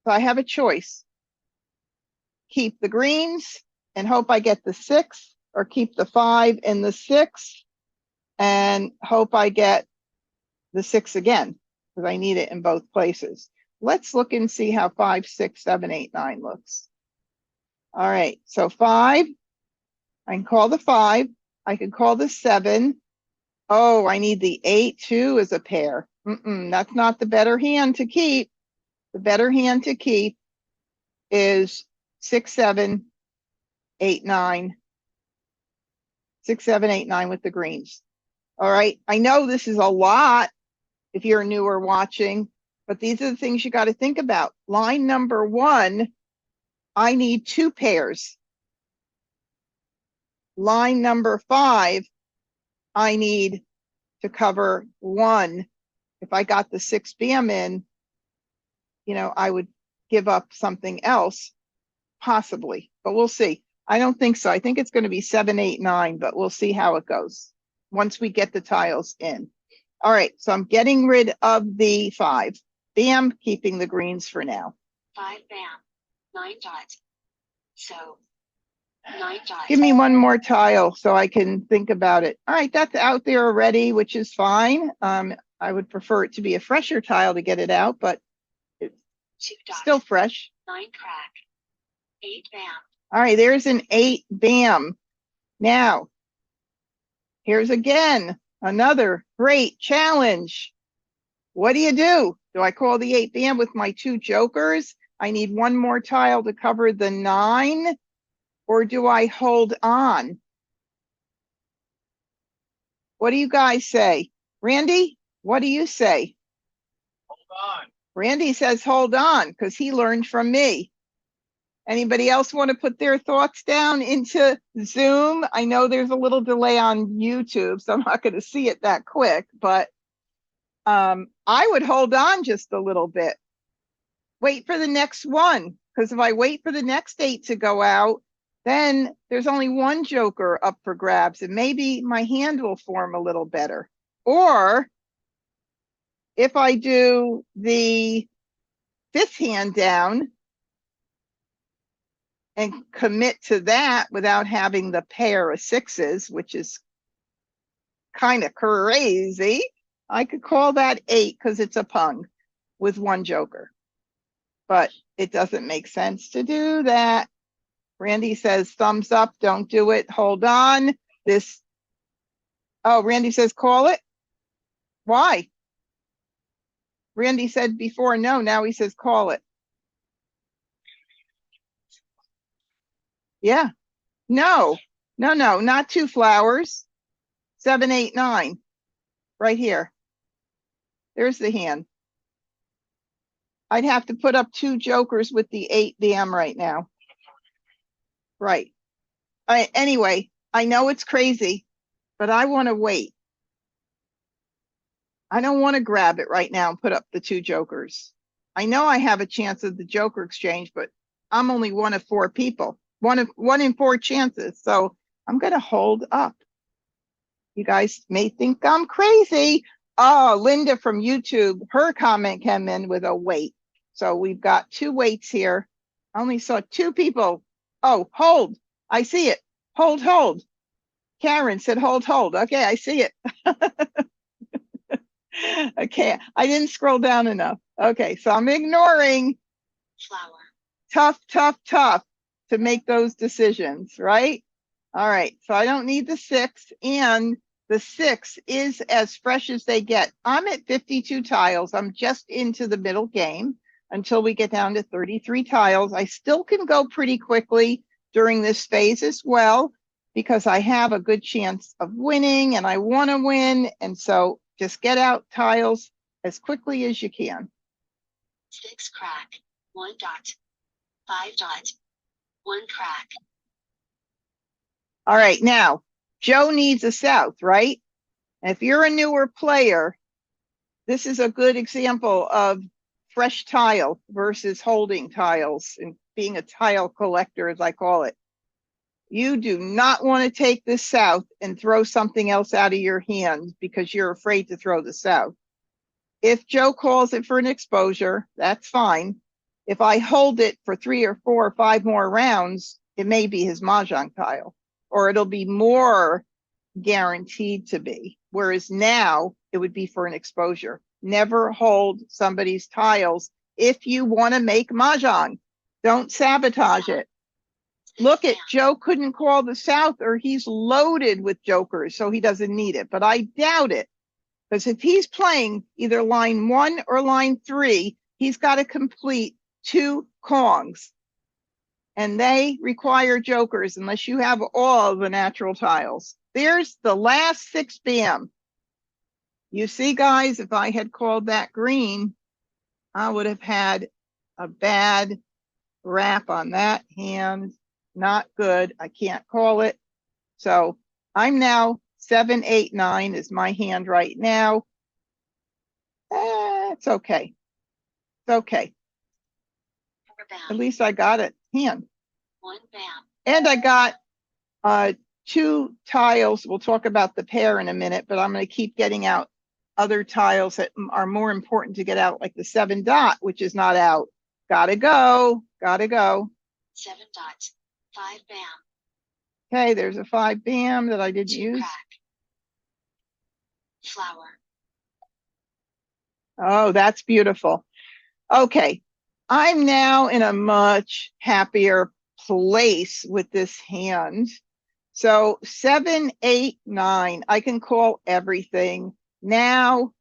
A: So I have a choice. Keep the greens and hope I get the 6, or keep the 5 and the 6 and hope I get the 6 again, because I need it in both places. Let's look and see how 5, 6, 7, 8, 9 looks. All right, so 5, I can call the 5. I can call the 7. Oh, I need the 8 too as a pair. That's not the better hand to keep. The better hand to keep is 6, 7, 8, 9. 6, 7, 8, 9 with the greens. All right, I know this is a lot if you're newer watching, but these are the things you got to think about. Line number 1, I need 2 pairs. Line number 5, I need to cover 1. If I got the 6 bam in, you know, I would give up something else, possibly, but we'll see. I don't think so. I think it's going to be 7, 8, 9, but we'll see how it goes once we get the tiles in. All right, so I'm getting rid of the 5. Bam, keeping the greens for now.
C: 5 bam. 9 dots. So 9 dots.
A: Give me one more tile so I can think about it. All right, that's out there already, which is fine. I would prefer it to be a fresher tile to get it out, but it's
C: 2 dots.
A: still fresh.
C: 9 crack. 8 bam.
A: All right, there's an 8 bam. Now, here's again another great challenge. What do? Do I call the 8 bam with my 2 jokers? I need one more tile to cover the 9, or do I hold on? What do you guys say? Randy, what do you say?
B: Hold on.
A: Randy says hold on because he learned from me. Anybody else want to put their thoughts down into Zoom? I know there's a little delay on YouTube, so I'm not going to see it that quick, but I would hold on just a little bit. Wait for the next one, because if I wait for the next 8 to go out, then there's only one joker up for grabs, and maybe my hand will form a little better. Or if I do the 5th hand down and commit to that without having the pair of 6s, which is kind of crazy, I could call that 8 because it's a pung with one joker. But it doesn't make sense to do that. Randy says thumbs up, don't do it, hold on. Oh, Randy says call it. Why? Randy said before no, now he says call it. Yeah, no, not 2 flowers. 7, 8, 9, right here. There's the hand. I'd have to put up 2 jokers with the 8 bam right now. Right. Anyway, I know it's crazy, but I want to wait. I don't want to grab it right now and put up the 2 jokers. I know I have a chance of the joker exchange, but I'm only one of 4 people. One in 4 chances. So I'm going to hold up. You guys may think I'm crazy. Oh, Linda from YouTube, her comment came in with a weight. So we've got 2 weights here. I only saw 2 people. Oh, hold. I see it. Hold, hold. Karen said hold, hold. Okay, I see it. Okay, I didn't scroll down enough. Okay, so I'm ignoring
C: Flour.
A: tough to make those decisions, right? All right, so I don't need the 6, and the 6 is as fresh as they get. I'm at 52 tiles. I'm just into the middle game until we get down to 33 tiles. I still can go pretty quickly during this phase as well, because I have a good chance of winning and I want to win. And so just get out tiles as quickly as you can.
C: 6 crack. 1 dot. 5 dot. 1 crack.
A: All right, now Joe needs a south, right? And if you're a newer player, this is a good example of fresh tile versus holding tiles and being a tile collector, as I call it. You do not want to take this south and throw something else out of your hand because you're afraid to throw the south. If Joe calls it for an exposure, that's fine. If I hold it for 3 or 4 or 5 more rounds, it may be his Mahjong tile, or it'll be more guaranteed to be. Whereas now it would be for an exposure. Never hold somebody's tiles if you want to make Mahjong. Don't sabotage it. Look at Joe couldn't call the south, or he's loaded with jokers, so he doesn't need it. But I doubt it, because if he's playing either line 1 or line 3, he's got to complete 2 Kongs. And they require jokers unless you have all the natural tiles. There's the last 6 bam. You see, guys, if I had called that green, I would have had a bad rap on that hand. Not good. I can't call it. So I'm now 7, 8, 9 is my hand right now. It's okay. It's okay.
C: 4 bam.
A: At least I got it hand.
C: 1 bam.
A: And I got 2 tiles. We'll talk about the pair in a minute, but I'm going to keep getting out other tiles that are more important to get out, like the 7 dot, which is not out. Gotta go. Gotta go.
C: 7 dot. 5 bam.
A: Okay, there's a 5 bam that I didn't
C: 2
A: use.
C: crack. Flour.
A: Oh, that's beautiful. Okay, I'm now in a much happier place with this hand. So 7, 8, 9, I can call everything. Now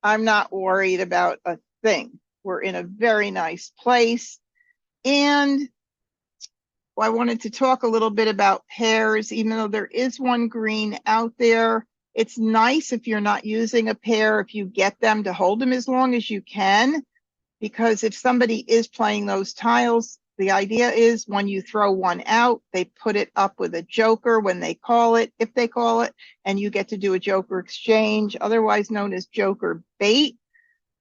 A: I'm not worried about a thing. We're in a very nice place. And I wanted to talk a little bit about pairs, even though there is 1 green out there. It's nice if you're not using a pair, if you get them, to hold them as long as you can, because if somebody is playing those tiles, the idea is when you throw 1 out, they put it up with a joker when they call it, if they call it, and you get to do a joker exchange, otherwise known as joker bait.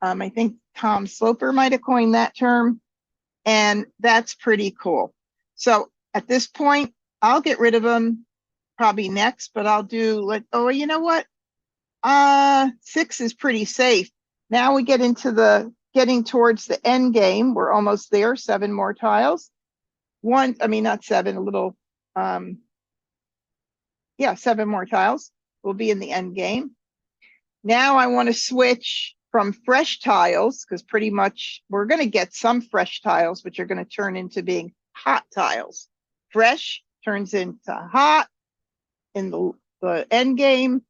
A: I think Tom Sloper might have coined that term, and that's pretty cool. So at this point, I'll get rid of them probably next, but I'll do, oh, you know what? 6 is pretty safe. Now we get into getting towards the end game. We're almost there. 7 more tiles. Not 7, a little, 7 more tiles. We'll be in the end game. Now I want to switch from fresh tiles, because pretty much we're going to get some fresh tiles, which are going to turn into being hot tiles. Fresh turns into hot in the end game,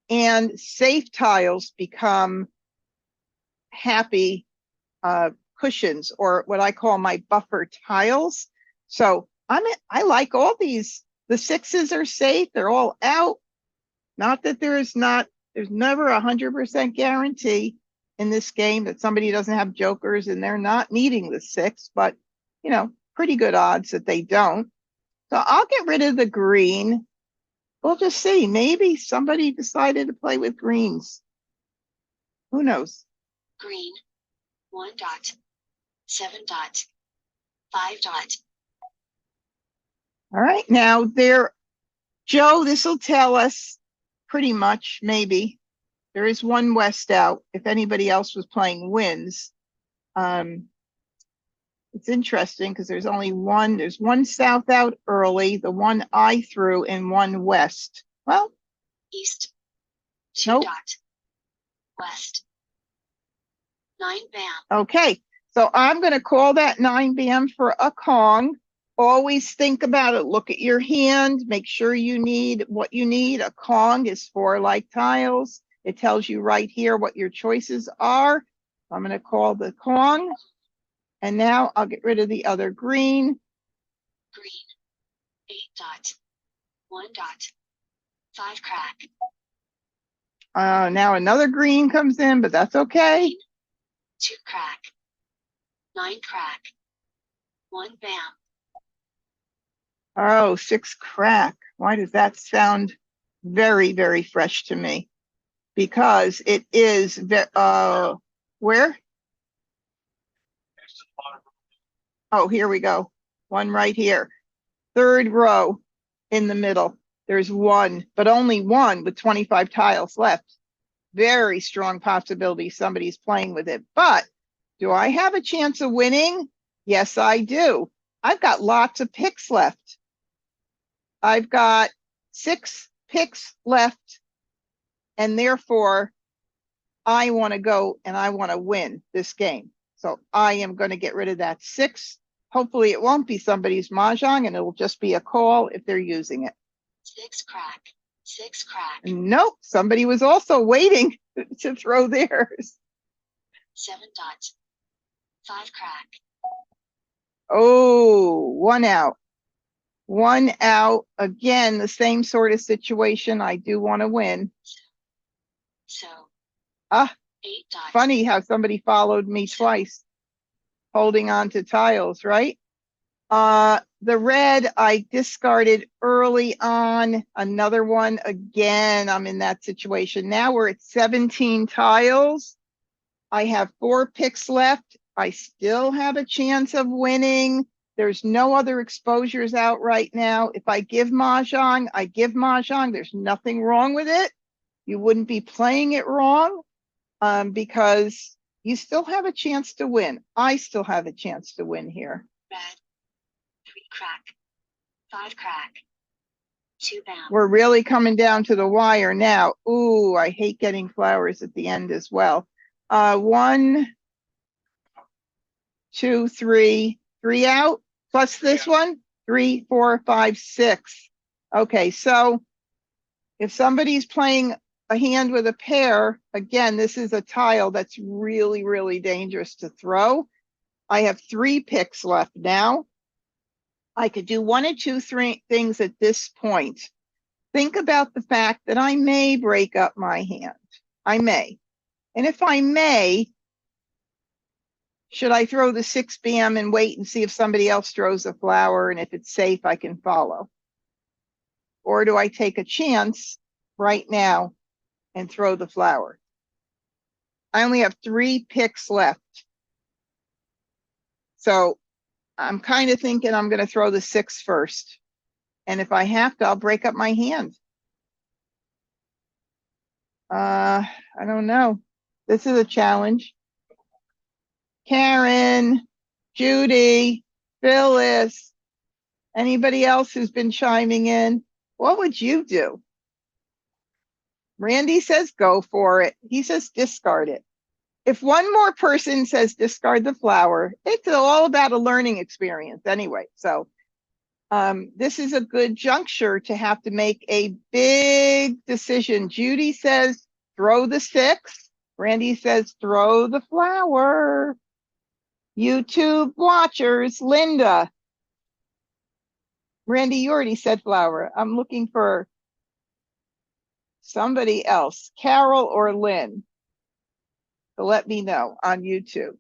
A: and safe tiles become happy cushions, or what I call my buffer tiles. So I like all these. The 6s are safe. They're all out. Not that there's never 100% guarantee in this game that somebody doesn't have jokers and they're not needing the 6, but pretty good odds that they don't. So I'll get rid of the green. We'll just see. Maybe somebody decided to play with greens. Who knows?
C: Green. 1 dot. 7 dot. 5 dot.
A: All right. Now Joe, this will tell us pretty much, maybe. There is one west out. If anybody else was playing wins. It's interesting because there's only one. There's one south out early, the one I threw, and one west. Well,
C: East. 2
A: nope.
C: dot. West. 9 bam.
A: Okay, so I'm going to call that 9 bam for a Kong. Always think about it. Look at your hand. Make sure you need what you need. A Kong is 4 like tiles. It tells you right here what your choices are. I'm going to call the Kong. And now I'll get rid of the other green.
C: Green. 8 dot. 1 dot. 5 crack.
A: Now another green comes in, but that's okay.
C: Green. 2 crack. 9 crack. 1 bam.
A: Oh, 6 crack. Why does that sound very, very fresh to me? Because it is, where? Oh, here we go. One right here. 3rd row in the middle. There's one, but only one with 25 tiles left. Very strong possibility somebody's playing with it. But do I have a chance of winning? Yes, I do. I've got lots of picks left. I've got 6 picks left, and therefore I want to go and I want to win this game. So I am going to get rid of that 6. Hopefully it won't be somebody's Mahjong, and it will just be a call if they're using it.
C: 6 crack. 6 crack.
A: Nope, somebody was also waiting to throw theirs.
C: 7 dot. 5 crack.
A: Oh, 1 out. 1 out. Again, the same sort of situation. I do want to win.
C: So.
A: 8
C: dot.
A: Funny how somebody followed me twice, holding on to tiles, right? The red I discarded early on. Another one. Again, I'm in that situation. Now we're at 17 tiles. I have 4 picks left. I still have a chance of winning. There's no other exposures out right now. If I give Mahjong, I give Mahjong. There's nothing wrong with it. You wouldn't be playing it wrong, because you still have a chance to win. I still have a chance to win here.
C: Red. 3 crack. 5 crack. 2 bam.
A: We're really coming down to the wire now. Ooh, I hate getting flowers at the end as well. 1, 2, 3, 3 out, plus this one, 3, 4, 5, 6. Okay, so if somebody's playing a hand with a pair, again, this is a tile that's really, really dangerous to throw. I have 3 picks left now. I could do 1 or 2 things at this point. Think about the fact that I may break up my hand. I may. And if I may, should I throw the 6 bam and wait and see if somebody else throws a flower, and if it's safe, I can follow? Or do I take a chance right now and throw the flower? I only have 3 picks left. So I'm kind of thinking I'm going to throw the 6 first. And if I have to, I'll break up my hand. I don't know. This is a challenge. Karen, Judy, Phyllis, anybody else who's been chiming in, what would you do? Randy says go for it. He says discard it. If one more person says discard the flower, it's all about a learning experience anyway. So this is a good juncture to have to make a big decision. Judy says throw the 6. Randy says throw the flower. YouTube watchers, Linda. Randy, you already said flower. I'm looking for somebody else, Carol or Lynn, to let me know on YouTube.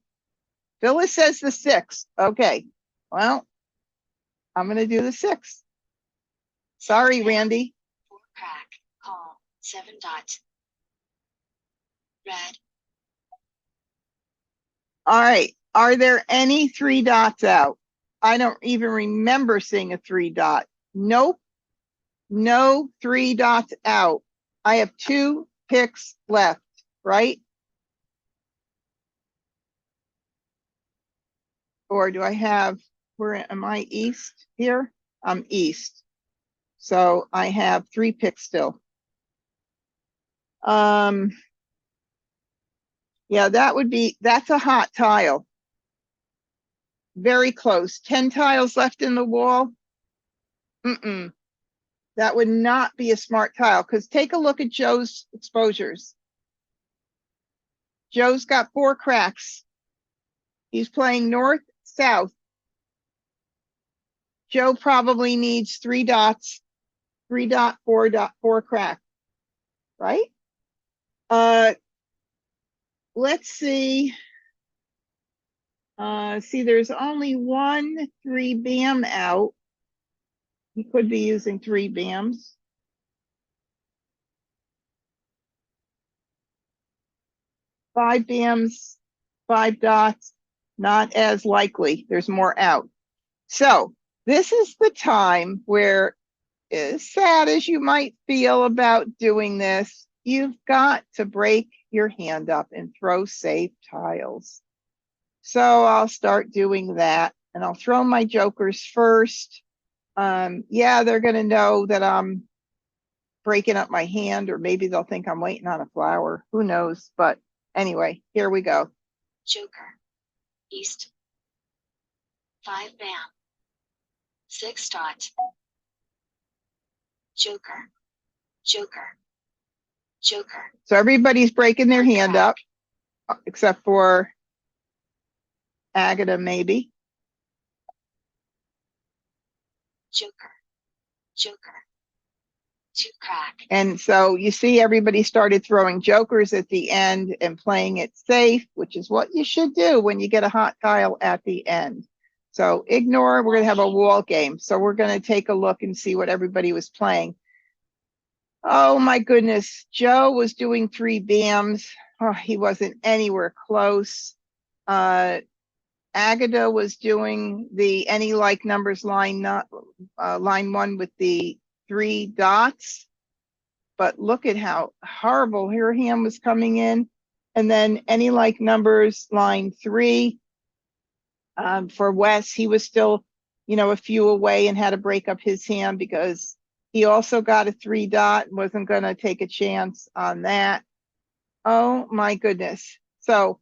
A: Phyllis says the 6. Okay, well, I'm going to do the 6. Sorry, Randy.
C: 4 crack. Call. 7 dot. Red.
A: All right. Are there any 3 dots out? I don't even remember seeing a 3 dot. Nope. No 3 dots out. I have 2 picks left, right? Or do I have, where am I, east here? I'm east. So I have 3 picks still. Yeah, that's a hot tile. Very close. 10 tiles left in the wall. That would not be a smart tile, because take a look at Joe's exposures. Joe's got 4 cracks. He's playing north, south. Joe probably needs 3 dots, 3 dot, 4 crack, right? Let's see. See, there's only 1 3 bam out. He could be using 3 bams. Five bams, 5 dots, not as likely. There's more out. So this is the time where, as sad as you might feel about doing this, you've got to break your hand up and throw safe tiles. So I'll start doing that, and I'll throw my jokers first. Yeah, they're going to know that I'm breaking up my hand, or maybe they'll think I'm waiting on a flower. Who knows? But anyway, here we go.
C: Joker. East. 5 bam. 6 dot. Joker. Joker. Joker.
A: So everybody's breaking their hand up, except for Agatha, maybe.
C: Joker. Joker. 2 crack.
A: And so you see everybody started throwing jokers at the end and playing it safe, which is what you should do when you get a hot tile at the end. So ignore, we're going to have a wall game. So we're going to take a look and see what everybody was playing. Oh my goodness, Joe was doing 3 bams. Oh, he wasn't anywhere close. Agatha was doing the any like numbers line, line 1 with the 3 dots. But look at how horrible her hand was coming in. And then any like numbers line 3. For Wes, he was still, a few away and had to break up his hand because he also got a 3 dot and wasn't going to take a chance on that. Oh my goodness. So,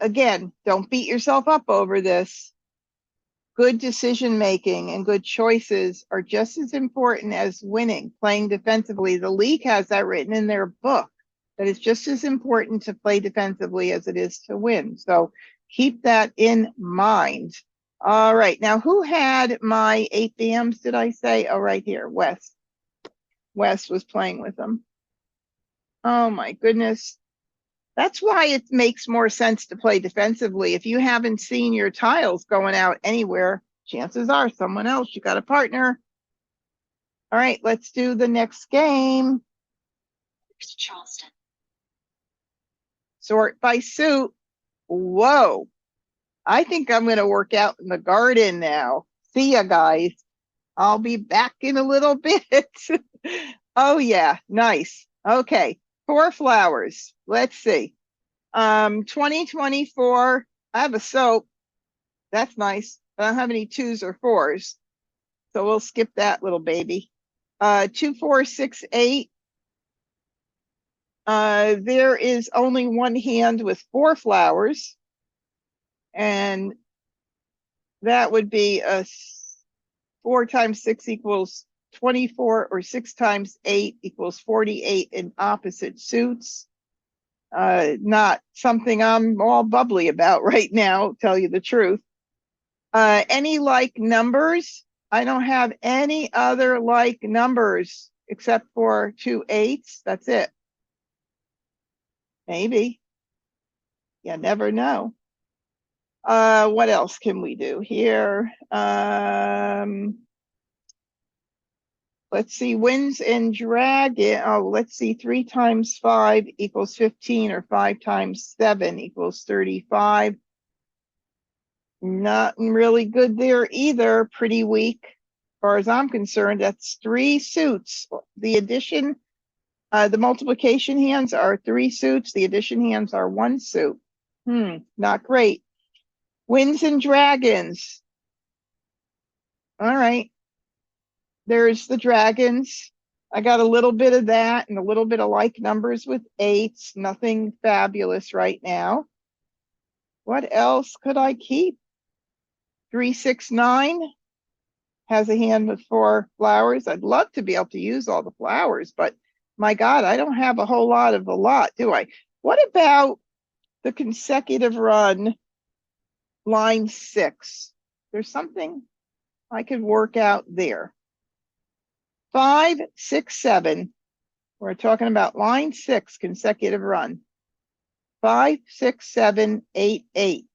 A: again, don't beat yourself up over this. Good decision making and good choices are just as important as winning, playing defensively. The league has that written in their book, that it's just as important to play defensively as it is to win. So keep that in mind. All right. Now, who had my 8 bams, did I say? Oh, right here, Wes. Wes was playing with them. Oh, my goodness. That's why it makes more sense to play defensively. If you haven't seen your tiles going out anywhere, chances are someone else, you got a partner. All right, let's do the next game.
C: Charleston.
A: Sort by suit. Whoa. I think I'm going to work out in the garden now. See ya, guys. I'll be back in a little bit. Oh, yeah. Nice. Okay. 4 flowers. Let's see. 2024. I have a soap. That's nice. I don't have any 2s or 4s. So we'll skip that little baby. 2, 4, 6, 8. There is only 1 hand with 4 flowers. And that would be a 4 times 6 equals 24, or 6 times 8 equals 48 in opposite suits. Not something I'm all bubbly about right now, tell you the truth. Any like numbers? I don't have any other like numbers except for 2 8s. That's it. Maybe. You never know. What else can we do here? Let's see, winds and dragon. Oh, let's see, 3 times 5 equals 15, or 5 times 7 equals 35. Not really good there either, pretty weak. far as I'm concerned, that's 3 suits. The addition, the multiplication hands are 3 suits. The addition hands are 1 suit. Not great. Winds and dragons. All right. There's the dragons. I got a little bit of that and a little bit of like numbers with 8s. Nothing fabulous right now. What else could I keep? 3, 6, 9 has a hand with 4 flowers. I'd love to be able to use all the flowers, but my God, I don't have a whole lot of a lot, do I? What about the consecutive run, line 6? There's something I could work out there. 5, 6, 7. We're talking about line 6, consecutive run. 5, 6, 7, 8, 8.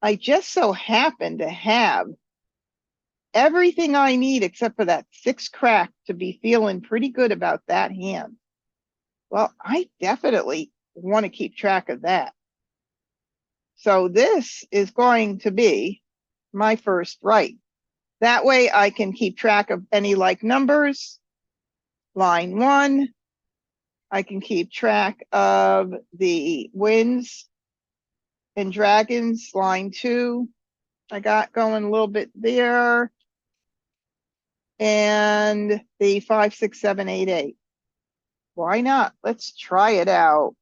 A: I just so happen to have everything I need except for that 6 crack to be feeling pretty good about that hand. Well, I definitely want to keep track of that. So this is going to be my first right. That way I can keep track of any like numbers. Line 1. I can keep track of the winds and dragons. Line 2. I got going a little bit there. And the 5, 6, 7, 8, 8. Why not? Let's try it out.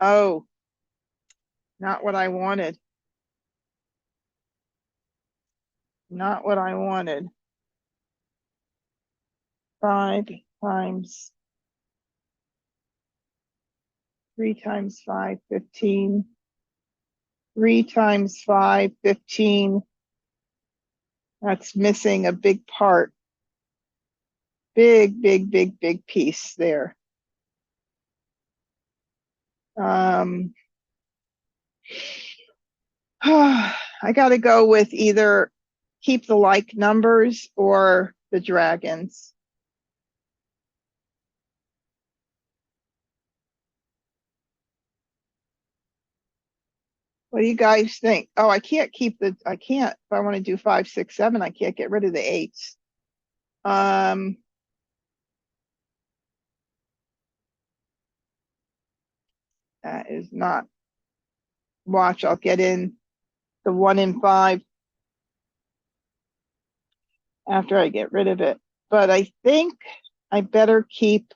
A: Oh, not what I wanted. Not what I wanted. 5 times 3 times 5, 15. 3 times 5, 15. That's missing a big part. Big, big, big, big piece there. I got to go with either keep the like numbers or the dragons. What do you guys think? Oh, I can't keep the, I can't, if I want to do 5, 6, 7, I can't get rid of the 8s. That is not, watch, I'll get in the 1 and 5 after I get rid of it. But I think I better keep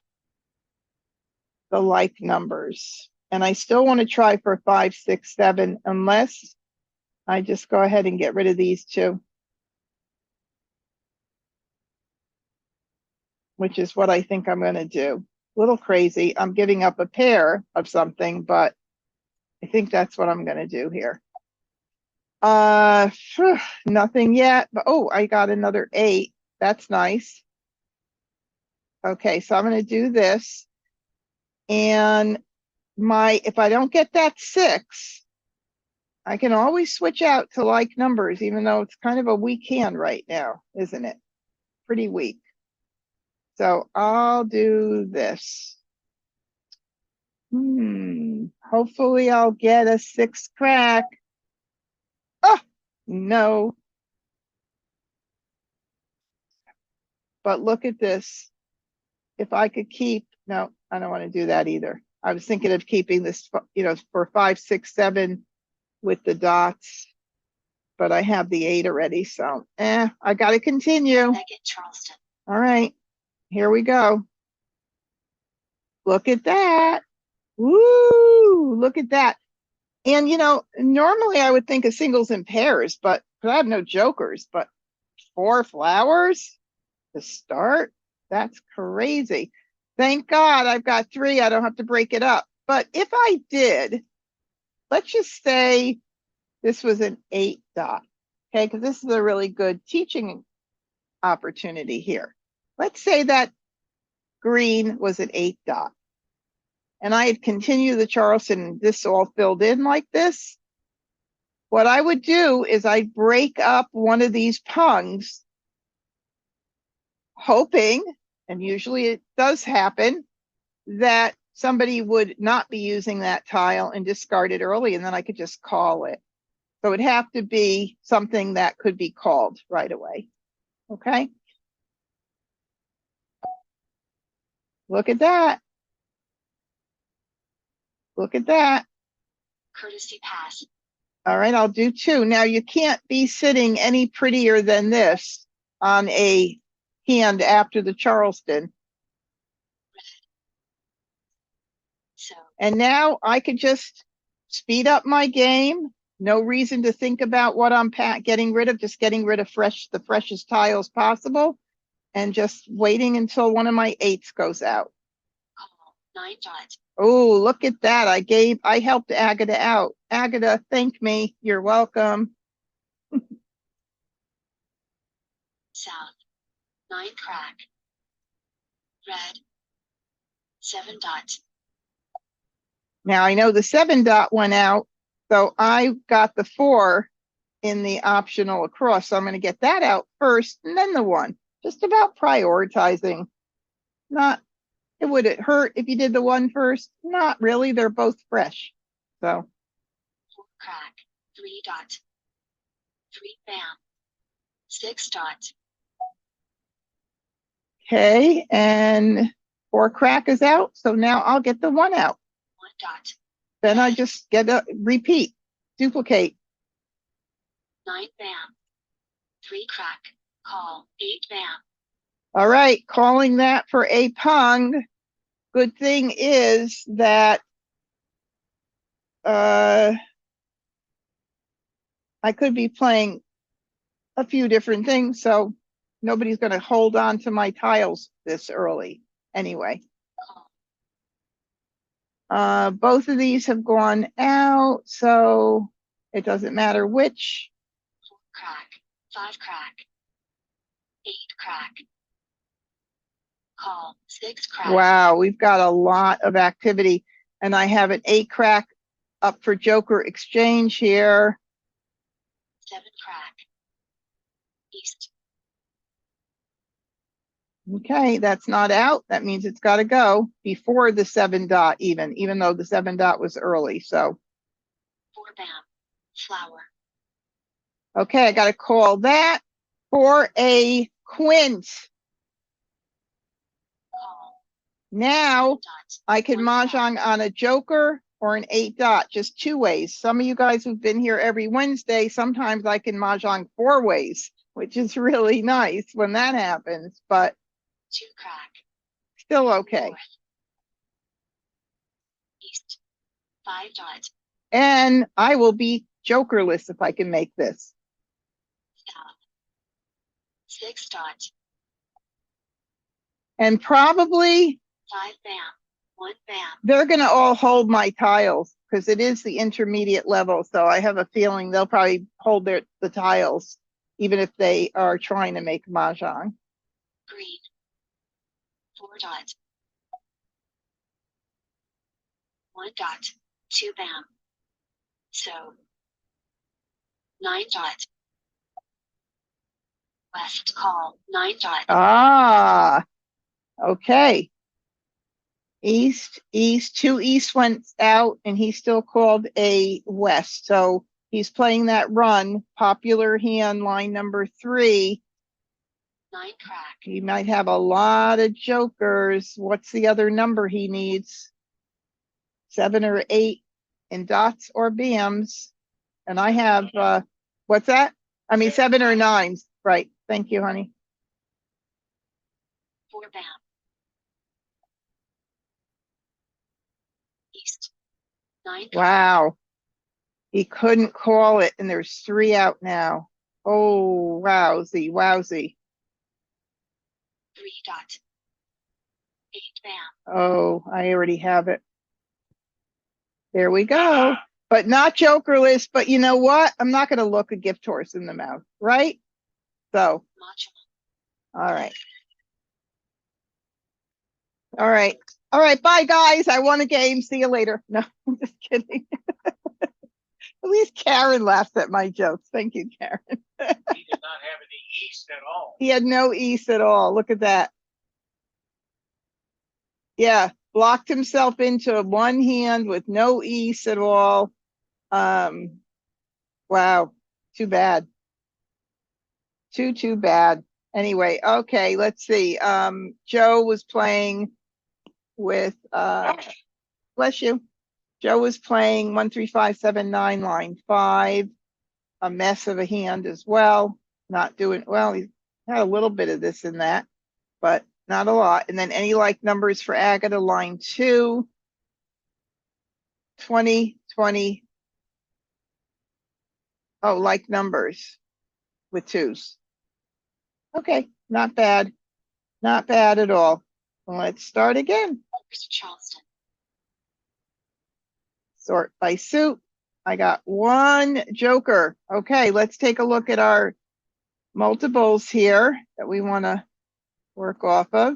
A: the like numbers. And I still want to try for 5, 6, 7, unless I just go ahead and get rid of these 2. Which is what I think I'm going to do. A little crazy. I'm giving up a pair of something, but I think that's what I'm going to do here. Nothing yet, but oh, I got another 8. That's nice. Okay, so I'm going to do this. And if I don't get that 6, I can always switch out to like numbers, even though it's kind of a weak hand right now, isn't it? Pretty weak. So I'll do this. Hopefully I'll get a 6 crack. Oh, no. But look at this. If I could keep, no, I don't want to do that either. I was thinking of keeping this, for 5, 6, 7 with the dots, but I have the 8 already. So, I got to continue.
C: Megan Charleston.
A: All right, here we go. Look at that. Woo, look at that. And, normally I would think of singles and pairs, but I have no jokers, but 4 flowers to start? That's crazy. Thank God I've got 3. I don't have to break it up. But if I did, let's just say this was an 8 dot, okay? Because this is a really good teaching opportunity here. Let's say that green was an 8 dot. And I had continued the Charleston, this all filled in like this. What I would do is I'd break up one of these pungs, hoping, and usually it does happen, that somebody would not be using that tile and discard it early, and then I could just call it. So it'd have to be something that could be called right away. Okay. Look at that. Look at that.
C: Courtesy pass.
A: All right, I'll do 2. Now you can't be sitting any prettier than this on a hand after the Charleston.
C: So
A: And now I could just speed up my game. No reason to think about what I'm getting rid of, just getting rid of the freshest tiles possible. And just waiting until one of my 8s goes out.
C: call 9 dot.
A: Oh, look at that. I helped Agata out. Agata, thank me. You're welcome.
C: South. 9 crack. Red. 7 dot.
A: Now I know the 7 dot went out, so I got the 4 in the optional across. So I'm going to get that out first and then the 1. Just about prioritizing. It would it hurt if you did the 1 first? Not really. They're both fresh. So
C: 4 crack. 3 dot. 3 bam. 6 dot.
A: okay, and 4 crack is out. So now I'll get the 1 out.
C: 1 dot.
A: Then I just get a repeat, duplicate.
C: 9 bam. 3 crack. Call 8 bam.
A: All right, calling that for a pung. Good thing is that I could be playing a few different things, so nobody's going to hold on to my tiles this early anyway. Both of these have gone out, so it doesn't matter which.
C: 4 crack. 5 crack. 8 crack. Call 6 crack.
A: Wow, we've got a lot of activity, and I have an 8 crack up for Joker exchange here.
C: 7 crack. East.
A: Okay, that's not out. That means it's got to go before the 7 dot even though the 7 dot was early. So,
C: 4 bam. Flower.
A: okay, I got to call that for a quint.
C: Call
A: Now
C: 7 dot.
A: I can
C: 1 crack.
A: mahjong on a Joker or an 8 dot, just 2 ways. Some of you guys who've been here every Wednesday, sometimes I can mahjong 4 ways, which is really nice when that happens, but
C: 2 crack.
A: still okay.
C: North. East. 5 dot.
A: And I will be Jokerless if I can make this.
C: South. 6 dot.
A: And probably
C: 5 bam. 1 bam.
A: they're going to all hold my tiles because it is the intermediate level. So I have a feeling they'll probably hold the tiles, even if they are trying to make mahjong.
C: Green. 4 dot. 1 dot. 2 bam. So 9 dot. West call 9 dot.
A: Ah, okay. East, 2 east went out and he still called a west. So he's playing that run, popular hand, line number 3.
C: 9 crack.
A: He might have a lot of jokers. What's the other number he needs? 7 or 8 in dots or BMs. And I have, what's that? I mean, 7 or 9s. Right. Thank you, honey.
C: 4 bam. East. 9 crack.
A: Wow. He couldn't call it, and there's 3 out now. Oh, wowsy, wowsy.
C: 3 dot. 8 bam.
A: Oh, I already have it. There we go. But not Jokerless, but you know what? I'm not going to look a gift horse in the mouth, right? So,
C: Mah Jongg.
A: all right. All right. All right. Bye, guys. I won a game. See you later. No, I'm just kidding. At least Karen laughs at my jokes. Thank you, Karen.
B: He did not have any east at all.
A: He had no east at all. Look at that. Yeah, blocked himself into one hand with no east at all. Wow, too bad. Too bad. Anyway, okay, let's see. Joe was playing with bless you. Joe was playing 13579 line 5, a mess of a hand as well. Not doing well. He had a little bit of this and that, but not a lot. And then any like numbers for Agatha line 2, 20, 20. Oh, like numbers with 2s. Okay, not bad. Not bad at all. Let's start again.
C: Charleston.
A: Sort by suit. I got 1 joker. Okay, let's take a look at our multiples here that we want to work off of.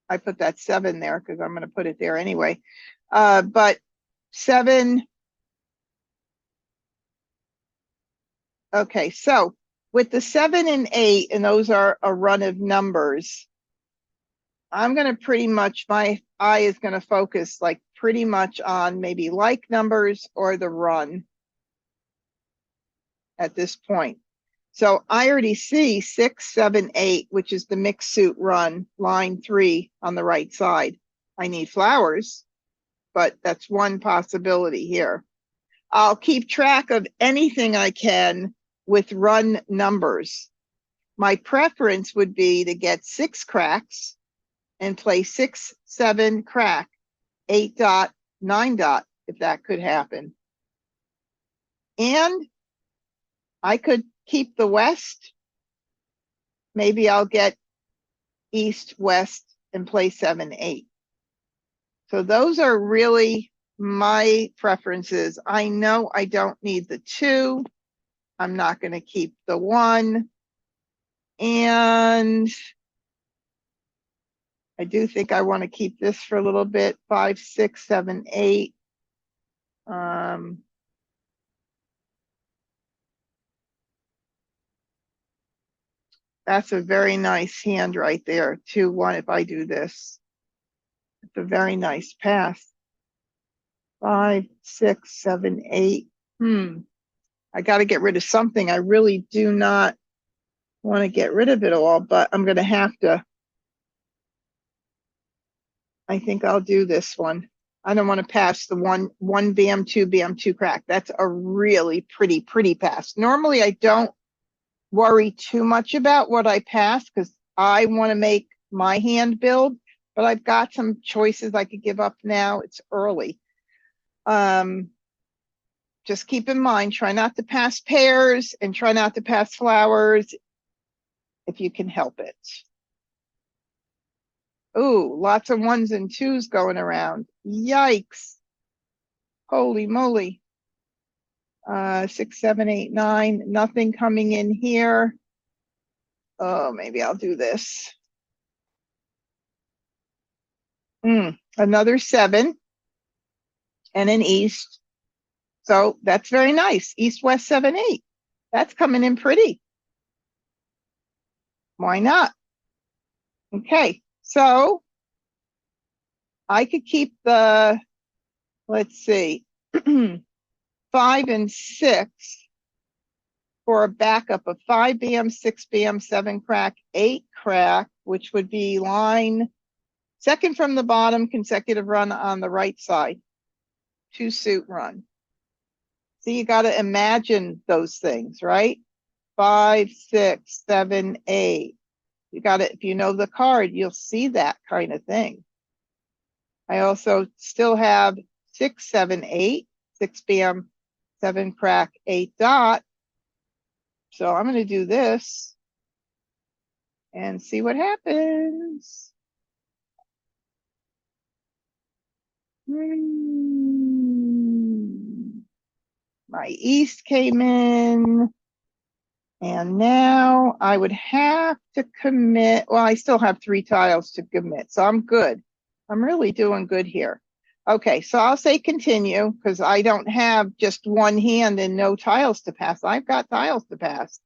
A: I put that 7 there because I'm going to put it there anyway. But 7. Okay, so with the 7 and 8, and those are a run of numbers, I'm going to pretty much, my eye is going to focus like pretty much on maybe like numbers or the run at this point. So I already see 6, 7, 8, which is the mixed suit run, line 3 on the right side. I need flowers, but that's one possibility here. I'll keep track of anything I can with run numbers. My preference would be to get 6 cracks and play 6, 7 crack, 8 dot, 9 dot, if that could happen. And I could keep the west. Maybe I'll get east, west, and play 7, 8. So those are really my preferences. I know I don't need the 2. I'm not going to keep the 1. And I do think I want to keep this for a little bit. 5, 6, 7, 8. That's a very nice hand right there. 2, 1, if I do this. It's a very nice pass. 5, 6, 7, 8. I got to get rid of something. I really do not want to get rid of it all, but I'm going to have to. I think I'll do this one. I don't want to pass the 1 bam, 2 bam, 2 crack. That's a really pretty pass. Normally, I don't worry too much about what I pass because I want to make my hand build, but I've got some choices I could give up now. It's early. Just keep in mind, try not to pass pairs and try not to pass flowers if you can help it. Ooh, lots of 1s and 2s going around. Yikes. Holy moly. 6, 7, 8, 9, nothing coming in here. Oh, maybe I'll do this. Another 7 and an east. So that's very nice. East, west, 7, 8. That's coming in pretty. Why not? Okay, so I could keep the, let's see, 5 and 6 for a backup of 5 bam, 6 bam, 7 crack, 8 crack, which would be line second from the bottom, consecutive run on the right side, 2 suit run. So you got to imagine those things, right? 5, 6, 7, 8. You got to, if you know the card, you'll see that kind of thing. I also still have 6, 7, 8, 6 bam, 7 crack, 8 dot. So I'm going to do this and see what happens. My east came in. And now I would have to commit. Well, I still have 3 tiles to commit, so I'm good. I'm really doing good here. Okay, so I'll say continue because I don't have just 1 hand and no tiles to pass. I've got tiles to pass.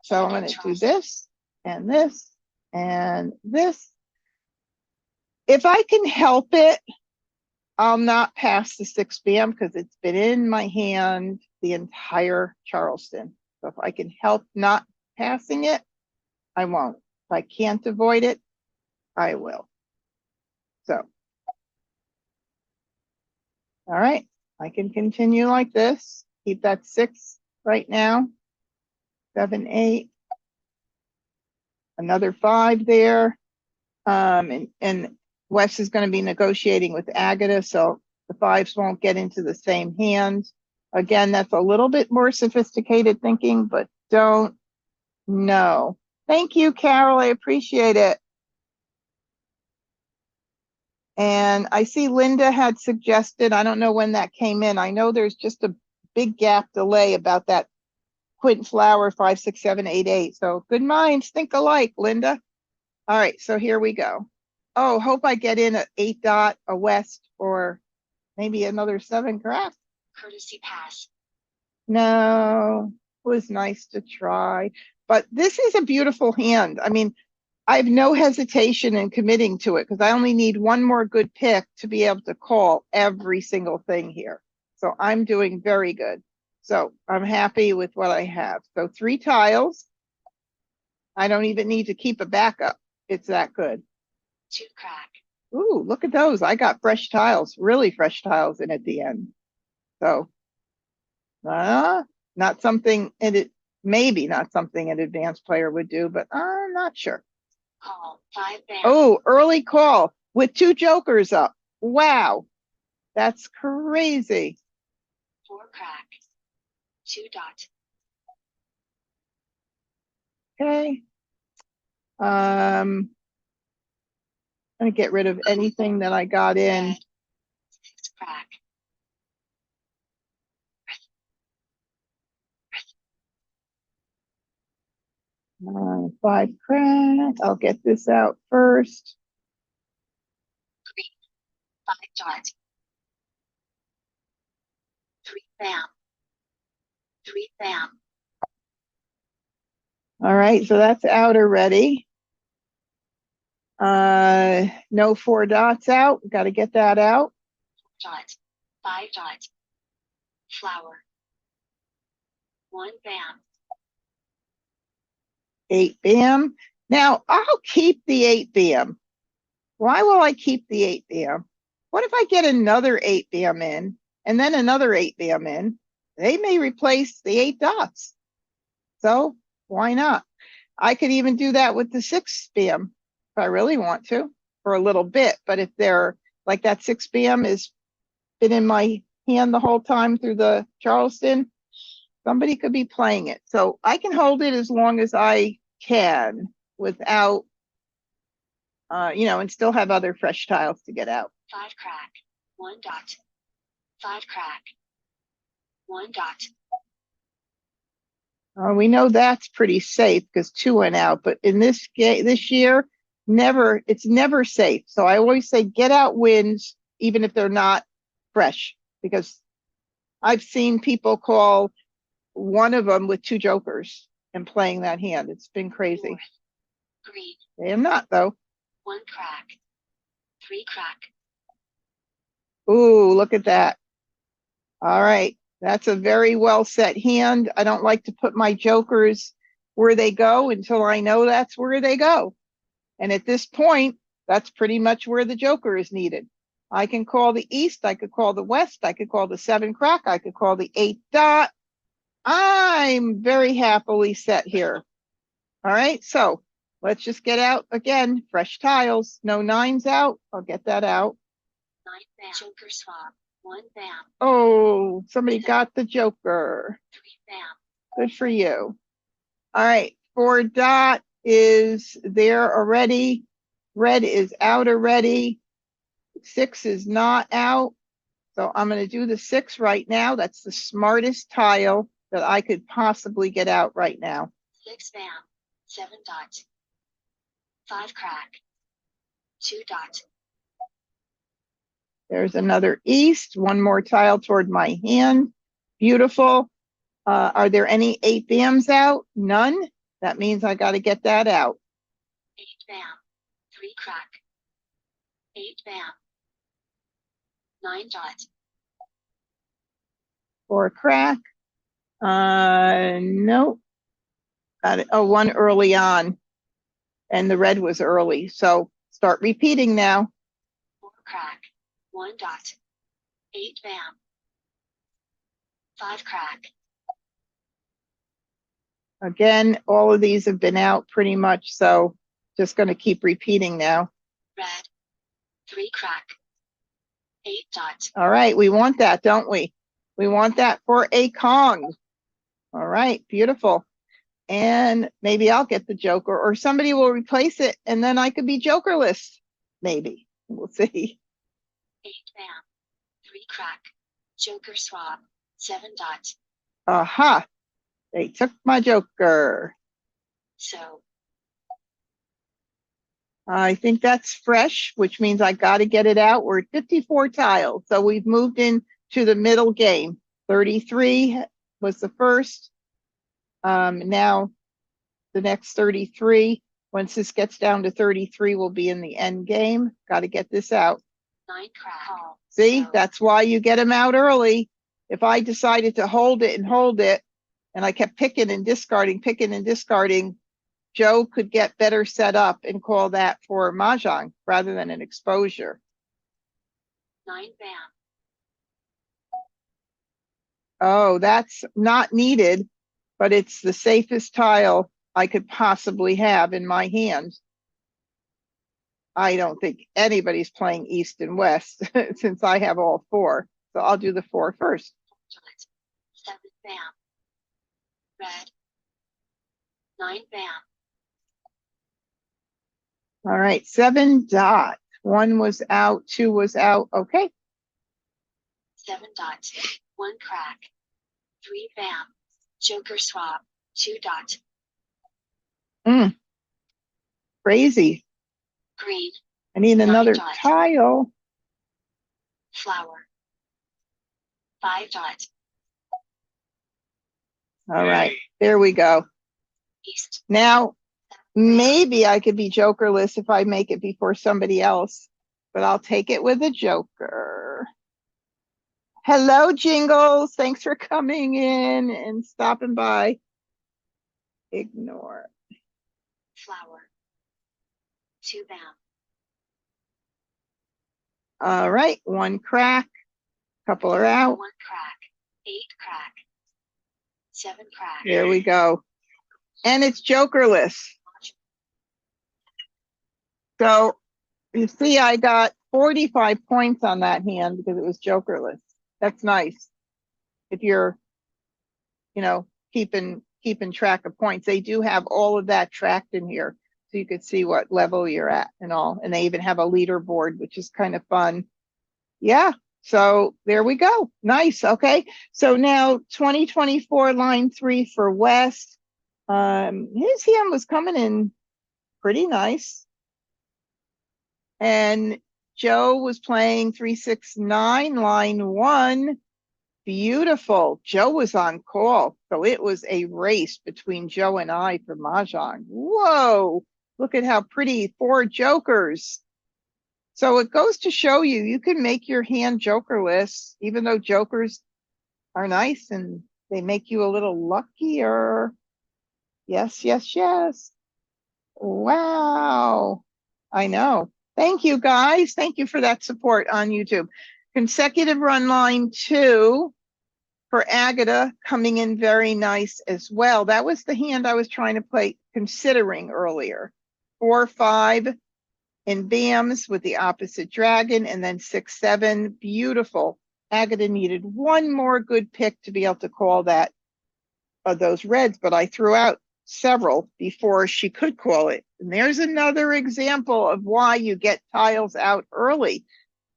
A: So I'm going to do this and this and this. If I can help it, I'll not pass the 6 bam because it's been in my hand the entire Charleston. So if I can help not passing it, I won't. If I can't avoid it, I will. So, all right, I can continue like this. Keep that 6 right now. 7, 8. Another 5 there. And Wes is going to be negotiating with Agatha, so the 5s won't get into the same hand. Again, that's a little bit more sophisticated thinking, but don't know. Thank you, Carol. I appreciate it. And I see Linda had suggested, I don't know when that came in. I know there's just a big gap delay about that quint flower 5, 6, 7, 8, 8. So good minds think alike, Linda. All right, so here we go. Oh, hope I get in an 8 dot, a west, or maybe another 7 crack.
C: Courtesy pass.
A: No, it was nice to try. But this is a beautiful hand. I mean, I have no hesitation in committing to it because I only need one more good pick to be able to call every single thing here. So I'm doing very good. So I'm happy with what I have. So 3 tiles. I don't even need to keep a backup. It's that good.
C: 2 crack.
A: Ooh, look at those. I got fresh tiles, really fresh tiles in at the end. So, not something, maybe not something an advanced player would do, but I'm not sure.
C: Call 5 bam.
A: Oh, early call with 2 jokers up. Wow, that's crazy.
C: 4 crack. 2 dot.
A: Okay. I'm gonna get rid of anything that I got in.
C: Red. 6 crack.
A: 5 crack. I'll get this out first.
C: Green. 5 dot. 3 bam. 3 bam.
A: All right, so that's out already. No 4 dots out. Got to get that out.
C: Dot. 5 dot. Flower. 1 bam.
A: 8 bam. Now I'll keep the 8 bam. Why will I keep the 8 bam? What if I get another 8 bam in and then another 8 bam in? They may replace the 8 dots. So why not? I could even do that with the 6 bam if I really want to for a little bit. But if they're like that 6 bam has been in my hand the whole time through the Charleston, somebody could be playing it. So I can hold it as long as I can without, and still have other fresh tiles to get out.
C: 5 crack. 1 dot. 5 crack. 1 dot.
A: We know that's pretty safe because 2 went out, but in this year, it's never safe. So I always say get out wins, even if they're not fresh, because I've seen people call one of them with 2 jokers and playing that hand. It's been crazy.
C: 4. Green.
A: They are not though.
C: 1 crack. 3 crack.
A: Ooh, look at that. All right. That's a very well set hand. I don't like to put my jokers where they go until I know that's where they go. And at this point, that's pretty much where the joker is needed. I can call the east. I could call the west. I could call the 7 crack. I could call the 8 dot. I'm very happily set here. All right. So let's just get out again. Fresh tiles. No 9s out. I'll get that out.
C: 9 bam. Joker swap. 1 bam.
A: Oh, somebody got the joker.
C: 3 bam.
A: Good for you. All right, 4 dot is there already. Red is out already. 6 is not out. So I'm going to do the 6 right now. That's the smartest tile that I could possibly get out right now.
C: 6 bam. 7 dot. 5 crack. 2 dot.
A: There's another east. 1 more tile toward my hand. Beautiful. Are there any 8 bams out? None. That means I got to get that out.
C: 8 bam. 3 crack. 8 bam. 9 dot.
A: Or a crack. Nope. Got it. Oh, one early on. And the red was early. So start repeating now.
C: 4 crack. 1 dot. 8 bam. 5 crack.
A: Again, all of these have been out pretty much. So just going to keep repeating now.
C: Red. 3 crack. 8 dot.
A: All right. We want that, don't we? We want that for a Kong. All right. Beautiful. And maybe I'll get the Joker or somebody will replace it and then I could be Jokerless. Maybe. We'll see.
C: 8 bam. 3 crack. Joker swap. 7 dot.
A: Aha. They took my Joker.
C: So.
A: I think that's fresh, which means I got to get it out. We're at 54 tiles. So we've moved into the middle game. 33 was the first. Now the next 33. Once this gets down to 33, we'll be in the end game. Got to get this out.
C: 9 crack.
A: See,
C: So.
A: that's why you get them out early. If I decided to hold it, and I kept picking and discarding, Joe could get better set up and call that for Mah Jongg rather than an exposure.
C: 9 bam.
A: Oh, that's not needed, but it's the safest tile I could possibly have in my hand. I don't think anybody's playing East and West since I have all 4. So I'll do the 4 first.
C: 7 bam. Red. 9 bam.
A: All right, 7 dot. 1 was out, 2 was out. Okay.
C: 7 dot. 1 crack. 3 bam. Joker swap. 2 dot.
A: Crazy.
C: Green.
A: I need another
C: dot.
A: tile.
C: Flower. 5 dot.
A: All right, there we go.
C: East.
A: Now, maybe I could be Jokerless if I make it before somebody else, but I'll take it with a Joker. Hello, Jingles. Thanks for coming in and stopping by. Ignore.
C: Flower. 2 bam.
A: All right, 1 crack. Couple are out.
C: 1 crack. 8 crack. 7 crack.
A: There we go. And it's Jokerless. So you see, I got 45 points on that hand because it was Jokerless. That's nice. If you're, keeping track of points, they do have all of that tracked in here. So you could see what level you're at and all. And they even have a leaderboard, which is kind of fun. Yeah. So there we go. Nice. Okay. So now 2024 line 3 for West. His hand was coming in pretty nice. And Joe was playing 369 line 1. Beautiful. Joe was on call. So it was a race between Joe and I for Mah Jongg. Whoa. Look at how pretty. 4 jokers. So it goes to show you, you can make your hand Jokerless, even though jokers are nice and they make you a little luckier. Yes, yes, yes. Wow. I know. Thank you, guys. Thank you for that support on YouTube. Consecutive run line 2 for Agata coming in very nice as well. That was the hand I was trying to play considering earlier. 4, 5 in BAMs with the opposite dragon, and then 6, 7. Beautiful. Agata needed 1 more good pick to be able to call that those reds, but I threw out several before she could call it. And there's another example of why you get tiles out early.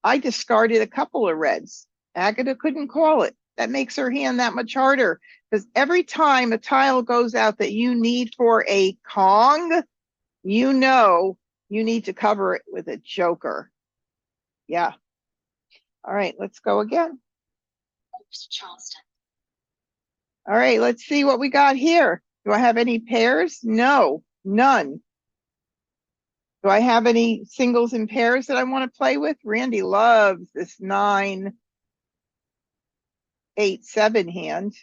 A: I discarded a couple of reds. Agata couldn't call it. That makes her hand that much harder, because every time a tile goes out that you need for a Kong, you need to cover it with a Joker. Yeah. All right, let's go again.
C: Charleston.
A: All right, let's see what we got here. Do I have any pairs? No, none. Do I have any singles and pairs that I want to play with? Randy loves this 9, 8, 7 hand.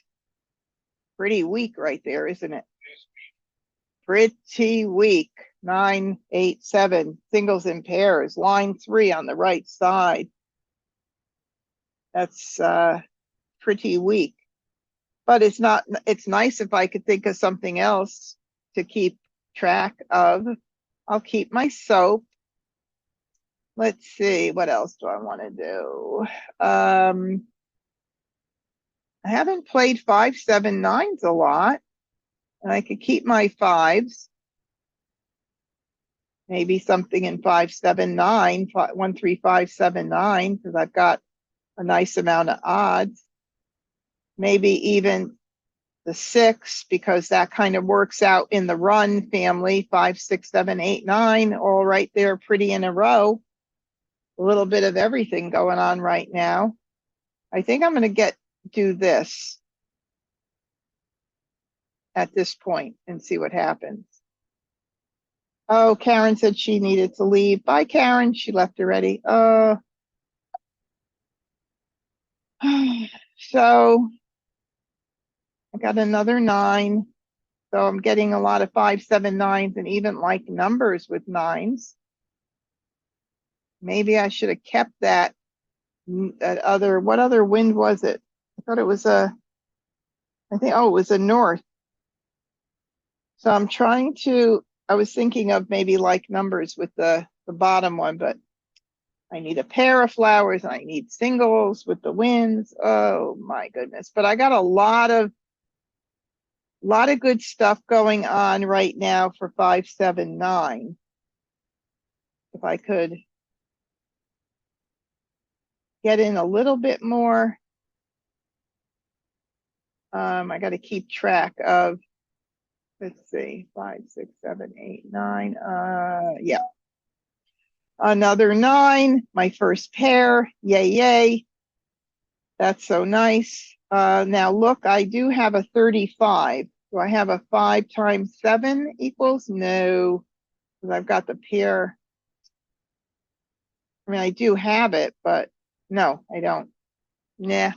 A: Pretty weak right there, isn't it? Pretty weak. 9, 8, 7, singles and pairs, line 3 on the right side. That's pretty weak. But it's not, it's nice if I could think of something else to keep track of. I'll keep my soap. Let's see, what else do I want to do? I haven't played 5, 7, 9s a lot, and I could keep my 5s. Maybe something in 5, 7, 9, 1, 3, 5, 7, 9, because I've got a nice amount of odds. Maybe even the 6, because that kind of works out in the run family. 5, 6, 7, 8, 9, all right there, pretty in a row. A little bit of everything going on right now. I think I'm going to do this at this point and see what happens. Oh, Karen said she needed to leave. Bye, Karen. She left already. So I got another 9. So I'm getting a lot of 5, 7, 9s and even like numbers with 9s. Maybe I should have kept that other, what other wind was it? I thought it was it was a north. So I'm trying to, I was thinking of maybe like numbers with the bottom one, but I need a pair of flowers and I need singles with the winds. Oh my goodness. But I got a lot of good stuff going on right now for 5, 7, 9. If I could get in a little bit more. I got to keep track of, let's see, 5, 6, 7, 8, 9. Yeah. Another 9, my first pair. Yay, yay. That's so nice. Now look, I do have a 35. Do I have a 5 times 7 equals? No, because I've got the pair. I mean, I do have it, but no, I don't. Nah.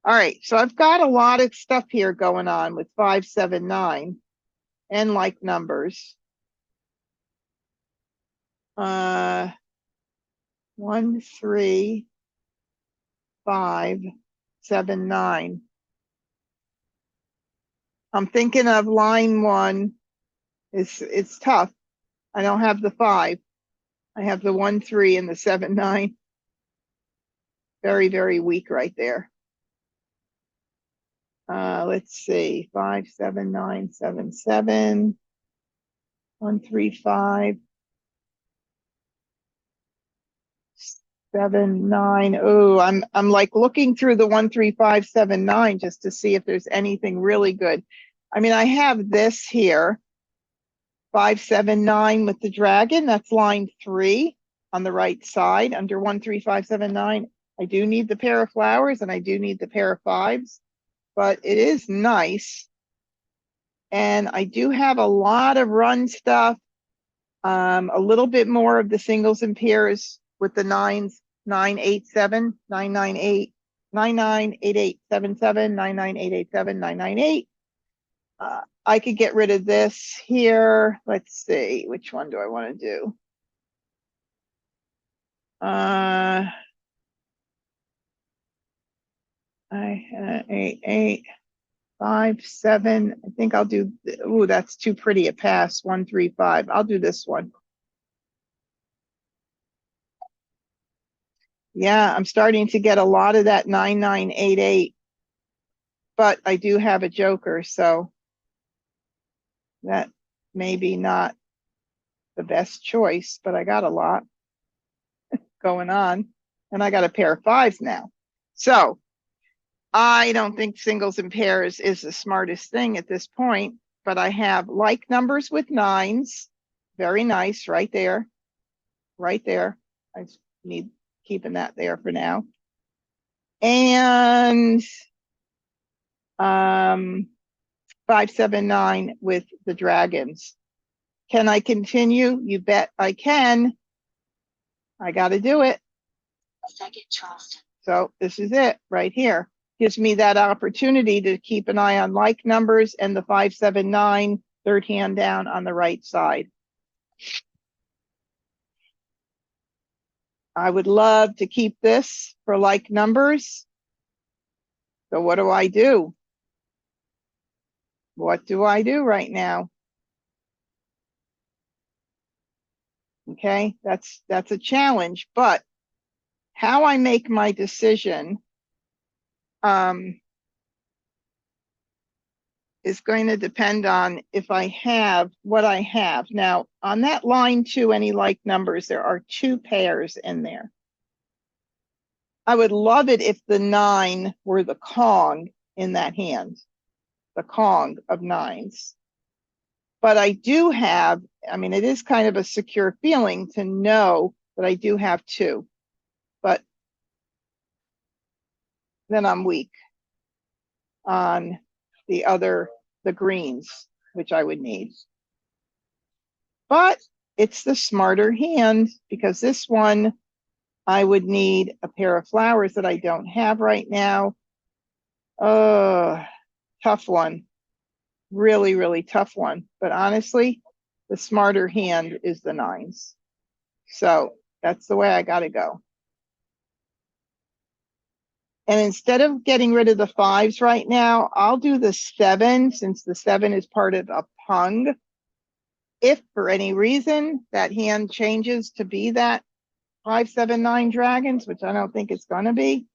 A: All right, so I've got a lot of stuff here going on with 5, 7, 9 and like numbers. 1, 3, 5, 7, 9. I'm thinking of line 1. It's tough. I don't have the 5. I have the 1, 3 and the 7, 9. Very, very weak right there. Let's see, 5, 7, 9, 7, 7, 1, 3, 5, 7, 9. Oh, I'm like looking through the 1, 3, 5, 7, 9 just to see if there's anything really good. I mean, I have this here, 5, 7, 9 with the dragon. That's line 3 on the right side under 1, 3, 5, 7, 9. I do need the pair of flowers and I do need the pair of 5s, but it is nice. And I do have a lot of run stuff, a little bit more of the singles and pairs with the 9s, 9, 8, 7, 9, 9, 8, 9, 9, 8, 8, 7, 7, 9, 9, 8, 8, 7, 9, 9, 8. I could get rid of this here. Let's see, which one do I want to do? 8, 8, 5, 7. I think I'll do, oh, that's too pretty a pass. 1, 3, 5. I'll do this one. Yeah, I'm starting to get a lot of that 9, 9, 8, 8. But I do have a joker, so that may be not the best choice, but I got a lot going on. And I got a pair of 5s now. So I don't think singles and pairs is the smartest thing at this point, but I have like numbers with 9s. Very nice, right there. Right there. I need keeping that there for now. And 5, 7, 9 with the dragons. Can I continue? You bet I can. I got to do it.
C: Second Charleston.
A: So this is it right here. Gives me that opportunity to keep an eye on like numbers and the 579, third hand down on the right side. I would love to keep this for like numbers. So what do I do? What do I do right now? Okay, that's a challenge, but how I make my decision is going to depend on if I have what I have. Now, on that line 2, any like numbers, there are 2 pairs in there. I would love it if the 9 were the Kong in that hand, the Kong of 9s. But I do have, I mean, it is kind of a secure feeling to know that I do have 2. But then I'm weak on the greens, which I would need. But it's the smarter hand because this one, I would need a pair of flowers that I don't have right now. Oh, tough one. Really, really tough one. But honestly, the smarter hand is the 9s. So that's the way I got to go. And instead of getting rid of the 5s right now, I'll do the 7 since the 7 is part of a pung. If for any reason that hand changes to be that 579 dragons, which I don't think it's going to be,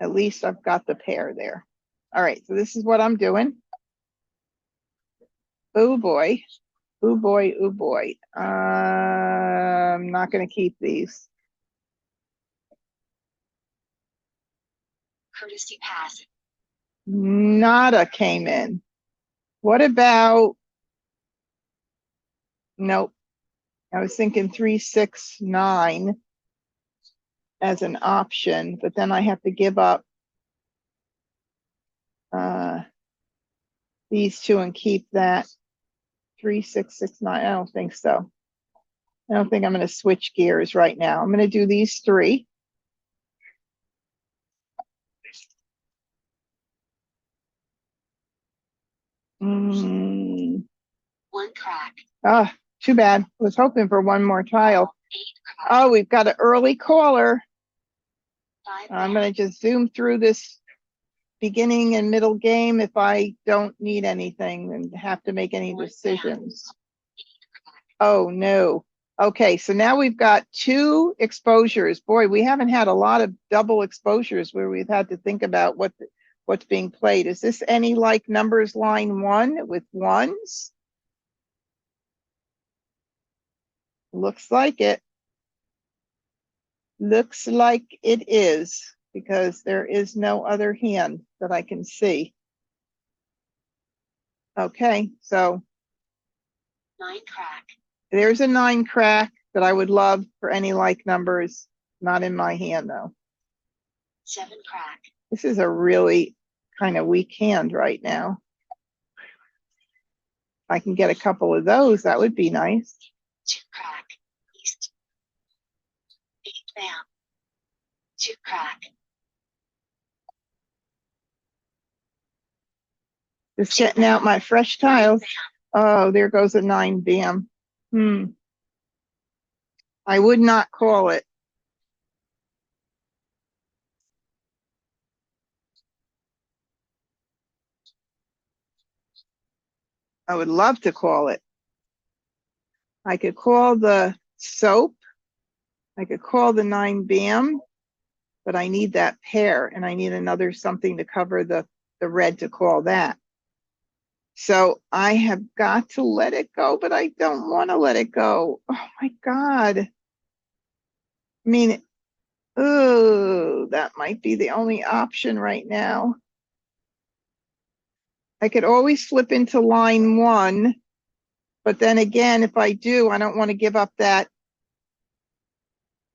A: at least I've got the pair there. All right, so this is what I'm doing. Oh boy. Oh boy, oh boy. I'm not going to keep these.
C: Courtesy pass.
A: Nada came in. What about, nope. I was thinking 3, 6, 9 as an option, but then I have to give up these 2 and keep that 3, 6, 6, 9. I don't think so. I don't think I'm going to switch gears right now. I'm going to do these 3.
C: One crack.
A: Oh, too bad. I was hoping for one more tile.
C: 8 crack.
A: Oh, we've got an early caller.
C: 5
A: I'm
C: down.
A: going to just zoom through this beginning and middle game if I don't need anything and have to make any decisions. Oh, no. Okay, so now we've got 2 exposures. Boy, we haven't had a lot of double exposures where we've had to think about what's being played. Is this any like numbers line 1 with 1s? Looks like it. Looks like it is, because there is no other hand that I can see. Okay, so
C: 9 crack.
A: there's a 9 crack that I would love for any like numbers. Not in my hand, though.
C: 7 crack.
A: This is a really kind of weak hand right now. If I can get a couple of those, that would be nice.
C: 2 crack. East. 8 down. 2 crack.
A: Just getting out my fresh tiles. Oh, there goes a 9 bam. I would not call it. I would love to call it. I could call the soap. I could call the 9 bam, but I need that pair and I need another something to cover the red to call that. So I have got to let it go, but I don't want to let it go. Oh my God. I mean, oh, that might be the only option right now. I could always flip into line 1, but then again, if I do, I don't want to give up that,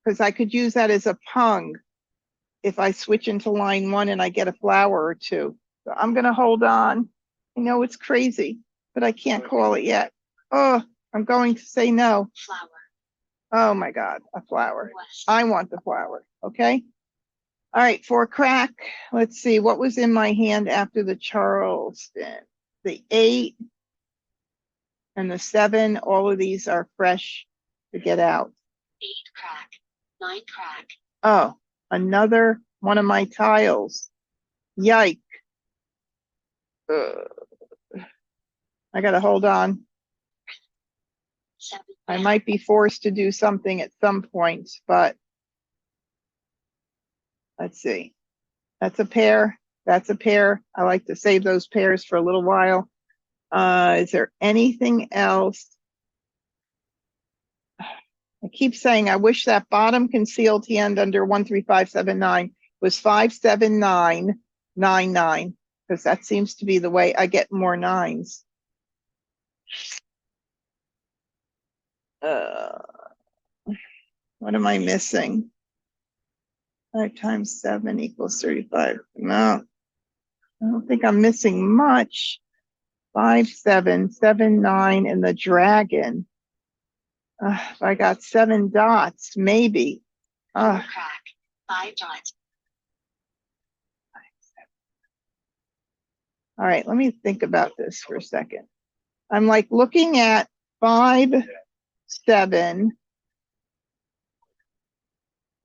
A: because I could use that as a pung if I switch into line 1 and I get a flower or 2. So I'm going to hold on. I know it's crazy, but I can't call it yet. Oh, I'm going to say no.
C: Flower.
A: Oh my God, a flower.
C: West.
A: I want the flower, okay? All right, for crack, let's see, what was in my hand after the Charleston? The 8 and the 7, all of these are fresh to get out.
C: 8 crack. 9 crack.
A: Oh, another one of my tiles. Yike. I gotta hold on.
C: 7
A: I
C: down.
A: might be forced to do something at some point, but let's see. That's a pair. That's a pair. I like to save those pairs for a little while. Is there anything else? I keep saying I wish that bottom concealed hand under 13579 was 57999, because that seems to be the way I get more nines. What am I missing? 5 times 7 equals 35. No, I don't think I'm missing much. 5779 and the dragon. If I got 7 dots, maybe.
C: 4 crack. 5 dots.
A: All right, let me think about this for a second. I'm like looking at 5, 7,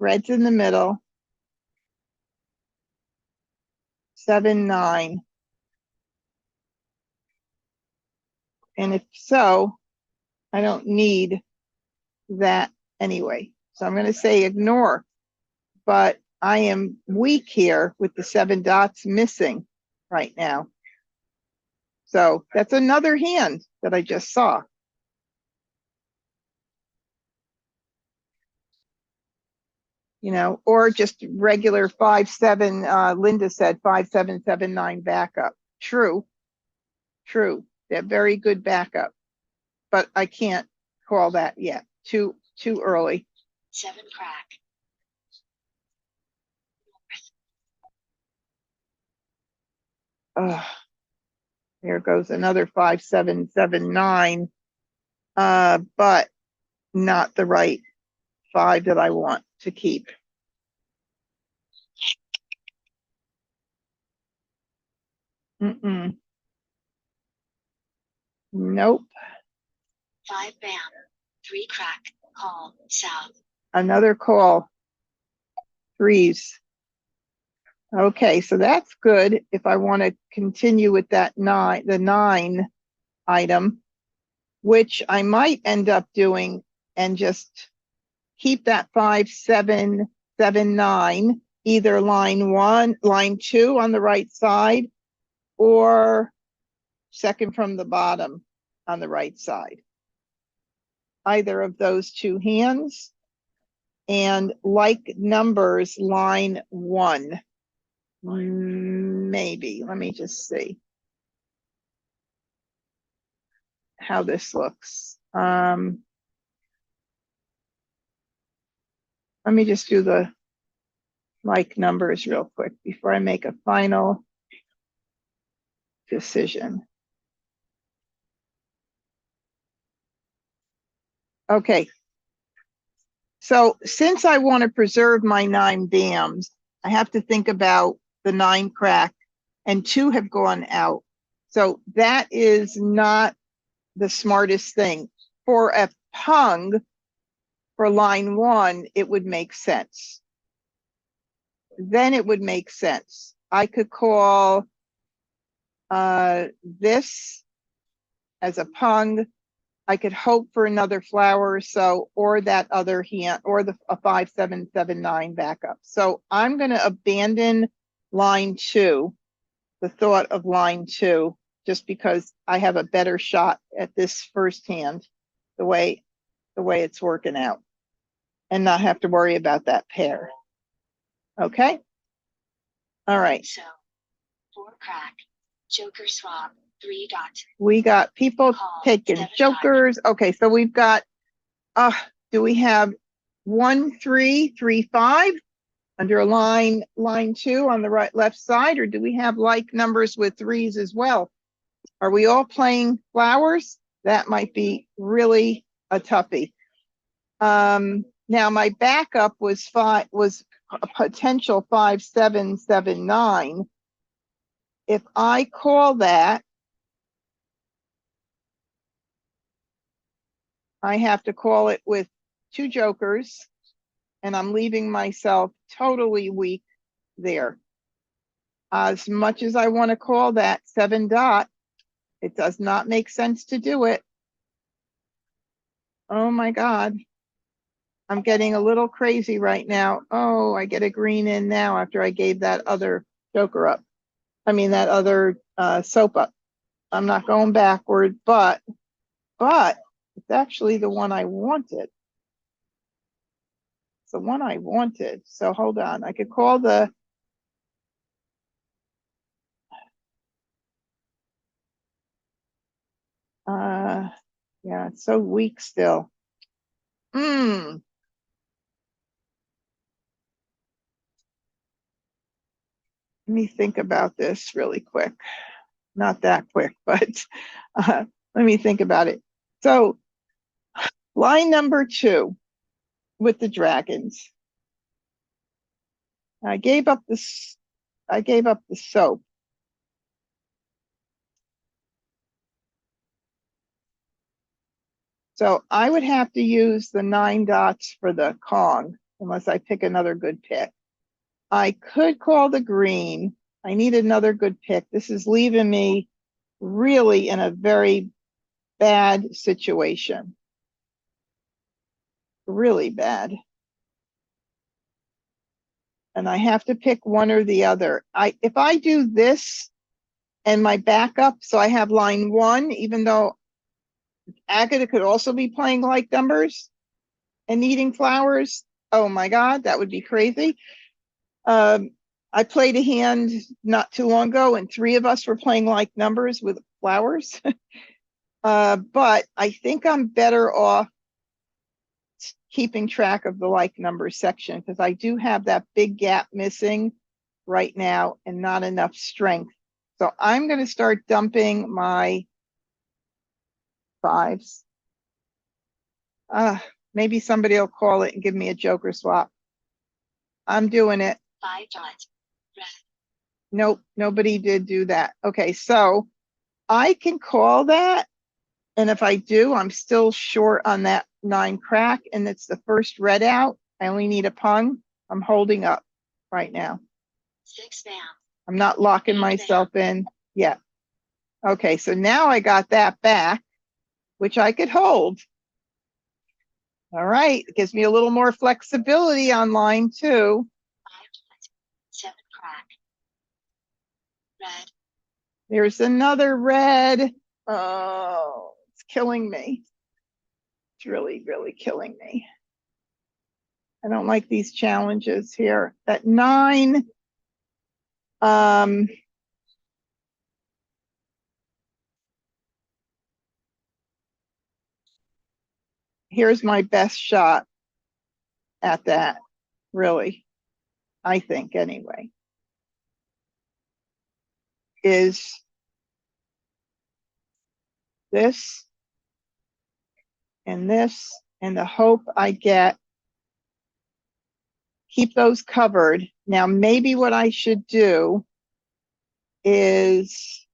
A: red's in the middle, 7, 9. And if so, I don't need that anyway. So I'm going to say ignore. But I am weak here with the 7 dots missing right now. So that's another hand that I just saw. You know, or just regular 5, 7, Linda said 5779 backup. True. True. They're very good backup. But I can't call that yet. Too early.
C: 7 crack.
A: There goes another 5779. But not the right 5 that I want to keep. Nope.
C: 5 bam. 3 crack. Call. South.
A: Another call. 3s. Okay, so that's good if I want to continue with that 9, the 9 item, which I might end up doing and just keep that 5, 7, 7, 9, either line 1, line 2 on the right side, or second from the bottom on the right side. Either of those 2 hands, and like numbers, line 1. Maybe. Let me just see how this looks. Let me just do the like numbers real quick before I make a final decision. Okay. So since I want to preserve my 9 dams, I have to think about the 9 crack, and 2 have gone out. So that is not the smartest thing. For a pung, for line 1, it would make sense. Then it would make sense. I could call this as a pung. I could hope for another flower, so, or that other hand, or a 5779 backup. So I'm going to abandon line 2, the thought of line 2, just because I have a better shot at this first hand, the way it's working out, and not have to worry about that pair. Okay. All right.
C: So 4 crack. Joker swap. 3 dots.
A: We got people
C: Call.
A: taking
C: 7
A: jokers. Okay, so we've got, do we have 1, 3, 3, 5 under line 2 on the right left side, or do we have like numbers with 3s as well? Are we all playing flowers? That might be really a toughie. Now my backup was a potential 5779. If I call that, I have to call it with 2 jokers, and I'm leaving myself totally weak there. As much as I want to call that 7 dot, it does not make sense to do it. Oh my God. I'm getting a little crazy right now. Oh, I get a green in now after I gave that other joker up. I mean, that other soap up. I'm not going backward, but it's actually the one I wanted. It's the one I wanted. So hold on. I could call the yeah, it's so weak still. Let me think about this really quick. Not that quick, but let me think about it. So line number 2 with the dragons. I gave up the soap. So I would have to use the 9 dots for the Kong unless I pick another good pick. I could call the green. I need another good pick. This is leaving me really in a very bad situation. Really bad. And I have to pick one or the other. If I do this and my backup, so I have line 1, even though Agatha could also be playing like numbers and eating flowers. Oh my God, that would be crazy. I played a hand not too long ago and 3 of us were playing like numbers with flowers. But I think I'm better off keeping track of the like numbers section because I do have that big gap missing right now and not enough strength. So I'm going to start dumping my 5s. Maybe somebody will call it and give me a joker swap. I'm doing it.
C: 5 dot. Red.
A: Nope, nobody did do that. Okay, so I can call that. And if I do, I'm still short on that 9 crack. And it's the first red out. I only need a pung. I'm holding up right now.
C: 6 bam.
A: I'm not locking myself in yet. Okay, so now I got that back, which I could hold. All right, it gives me a little more flexibility on line 2.
C: 5 dot. 7 crack. Red.
A: There's another red. Oh, it's killing me. It's really, really killing me. I don't like these challenges here. At 9, here's my best shot at that, really, I think anyway, is this and this, and the hope I keep those covered. Now, maybe what I should do is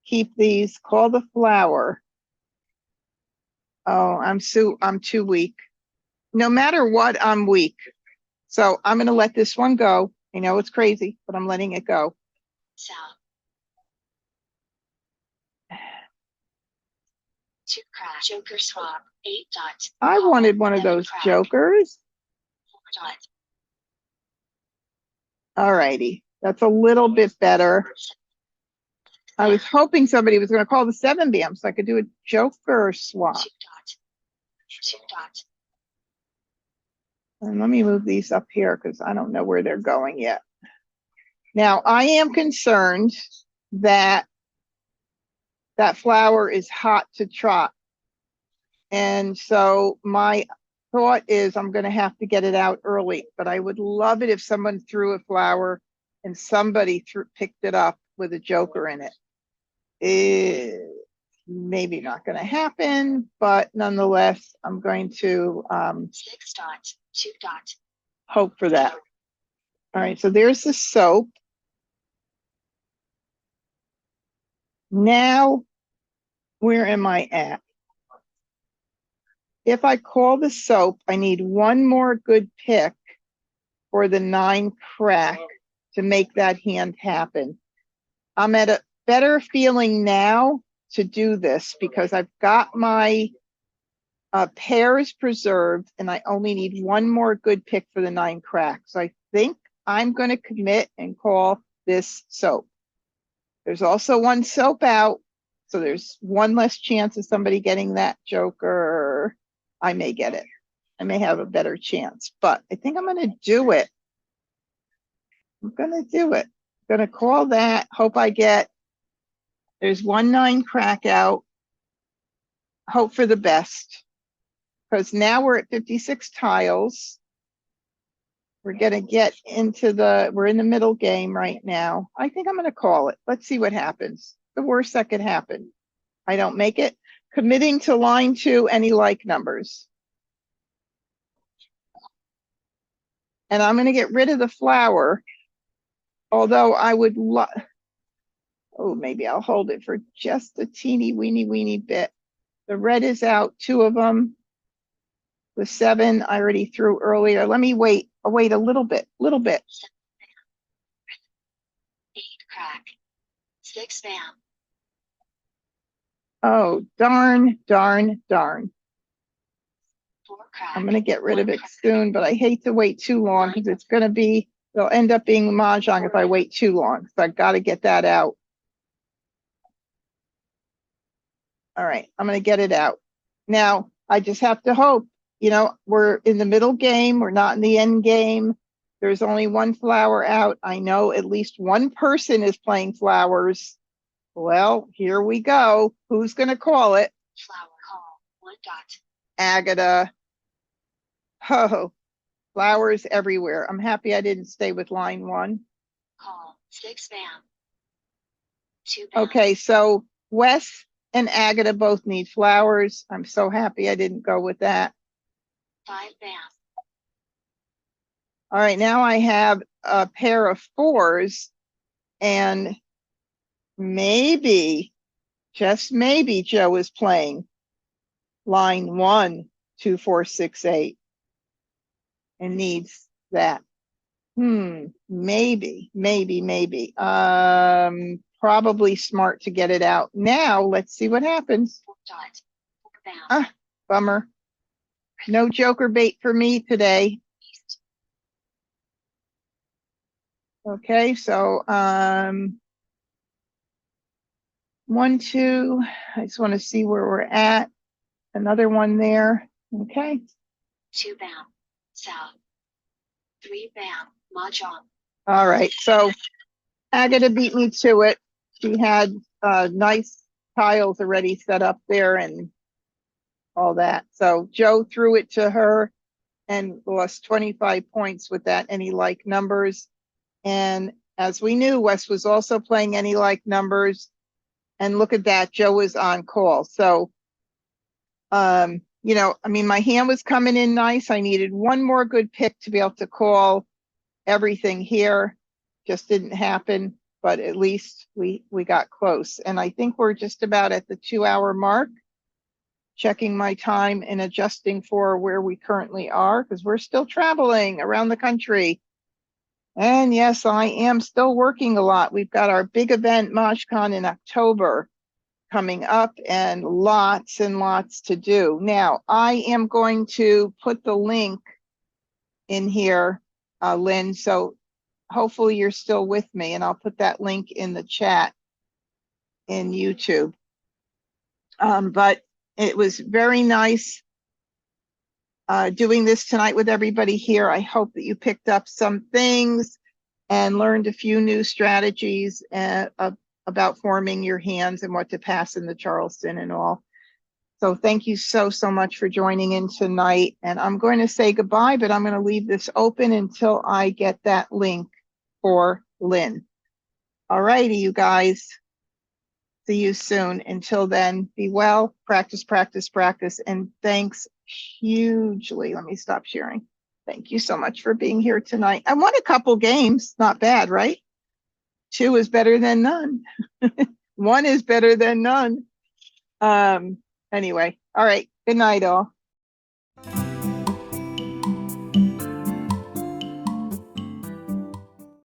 A: keep these, call the flower. Oh, I'm too weak. No matter what, I'm weak. So I'm going to let this one go. I know it's crazy, but I'm letting it go.
C: South. 2 crack. Joker swap. 8 dot.
A: I wanted one of those jokers.
C: 4 dot.
A: All righty. That's a little bit better. I was hoping somebody was going to call the 7 bam so I could do a joker swap.
C: 2 dot. 2 dot.
A: And let me move these up here because I don't know where they're going yet. Now, I am concerned that that flower is hot to trot. And so my thought is I'm going to have to get it out early, but I would love it if someone threw a flower and somebody picked it up with a joker in it. maybe not going to happen, but nonetheless, I'm going to
C: 6 dot 2 dot.
A: hope for that. All right, so there's the soap. Now, where am I at? If I call the soap, I need one more good pick for the 9 crack to make that hand happen. I'm at a better feeling now to do this because I've got my pairs preserved and I only need one more good pick for the 9 crack. So I think I'm going to commit and call this soap. There's also one soap out, so there's one less chance of somebody getting that joker. I may get it. I may have a better chance, but I think I'm going to do it. I'm going to do it. I'm going to call that. Hope I get. There's 1 9 crack out. Hope for the best. Because now we're at 56 tiles. We're going to get into we're in the middle game right now. I think I'm going to call it. Let's see what happens. The worst that could happen. I don't make it. Committing to line 2, any like numbers. And I'm going to get rid of the flower. Although I would love, oh, maybe I'll hold it for just a teeny weeny bit. The red is out, 2 of them. The 7 I already threw earlier. Let me wait. I'll wait a little bit.
C: 8 crack. 6 bam.
A: Oh, darn.
C: 4 crack.
A: I'm going to get rid of it soon, but I hate to wait too long because it's going to be, it'll end up being Mahjong if I wait too long. So I've got to get that out. All right, I'm going to get it out. Now, I just have to hope, you know, we're in the middle game. We're not in the end game. There's only 1 flower out. I know at least 1 person is playing flowers. Well, here we go. Who's going to call it?
C: Flower call. 1 dot.
A: Agata. Oh, flowers everywhere. I'm happy I didn't stay with line 1.
C: Call. 6 bam. 2 bam.
A: Okay, so Wes and Agata both need flowers. I'm so happy I didn't go with that.
C: 5 bam.
A: All right, now I have a pair of 4s and maybe, just maybe Joe is playing line 1, 2, 4, 6, 8 and needs that. Maybe. Probably smart to get it out. Now, let's see what happens.
C: 4 dot. 4 bam.
A: Bummer. No joker bait for me today.
C: East.
A: Okay, so 1, 2. I just want to see where we're at. Another one there. Okay.
C: 2 bam. South. 3 bam. Mah Jongg.
A: All right. So Agata beat me to it. She had nice tiles already set up there and all that. So Joe threw it to her and lost 25 points with that any like numbers. And as we knew, Wes was also playing any like numbers. And look at that, Joe was on call. So, you know, I mean, my hand was coming in nice. I needed 1 more good pick to be able to call everything here. Just didn't happen, but at least we got close. And I think we're just about at the 2-hour mark. Checking my time and adjusting for where we currently are because we're still traveling around the country. And yes, I am still working a lot. We've got our big event, MahjCon, in October coming up and lots to do. Now, I am going to put the link in here, Lynn, so hopefully you're still with me, and I'll put that link in the chat in YouTube. But it was very nice doing this tonight with everybody here. I hope that you picked up some things and learned a few new strategies about forming your hands and what to pass in the Charleston and all. So thank you so much for joining in tonight. And I'm going to say goodbye, but I'm going to leave this open until I get that link for Lynn. All righty, you guys. See you soon. Until then, be well, practice, practice, practice, and thanks hugely. Let me stop sharing. Thank you so much for being here tonight. I won a couple games. Not bad, right? 2 is better than none. 1 is better than none. Anyway, all right. Good night, all.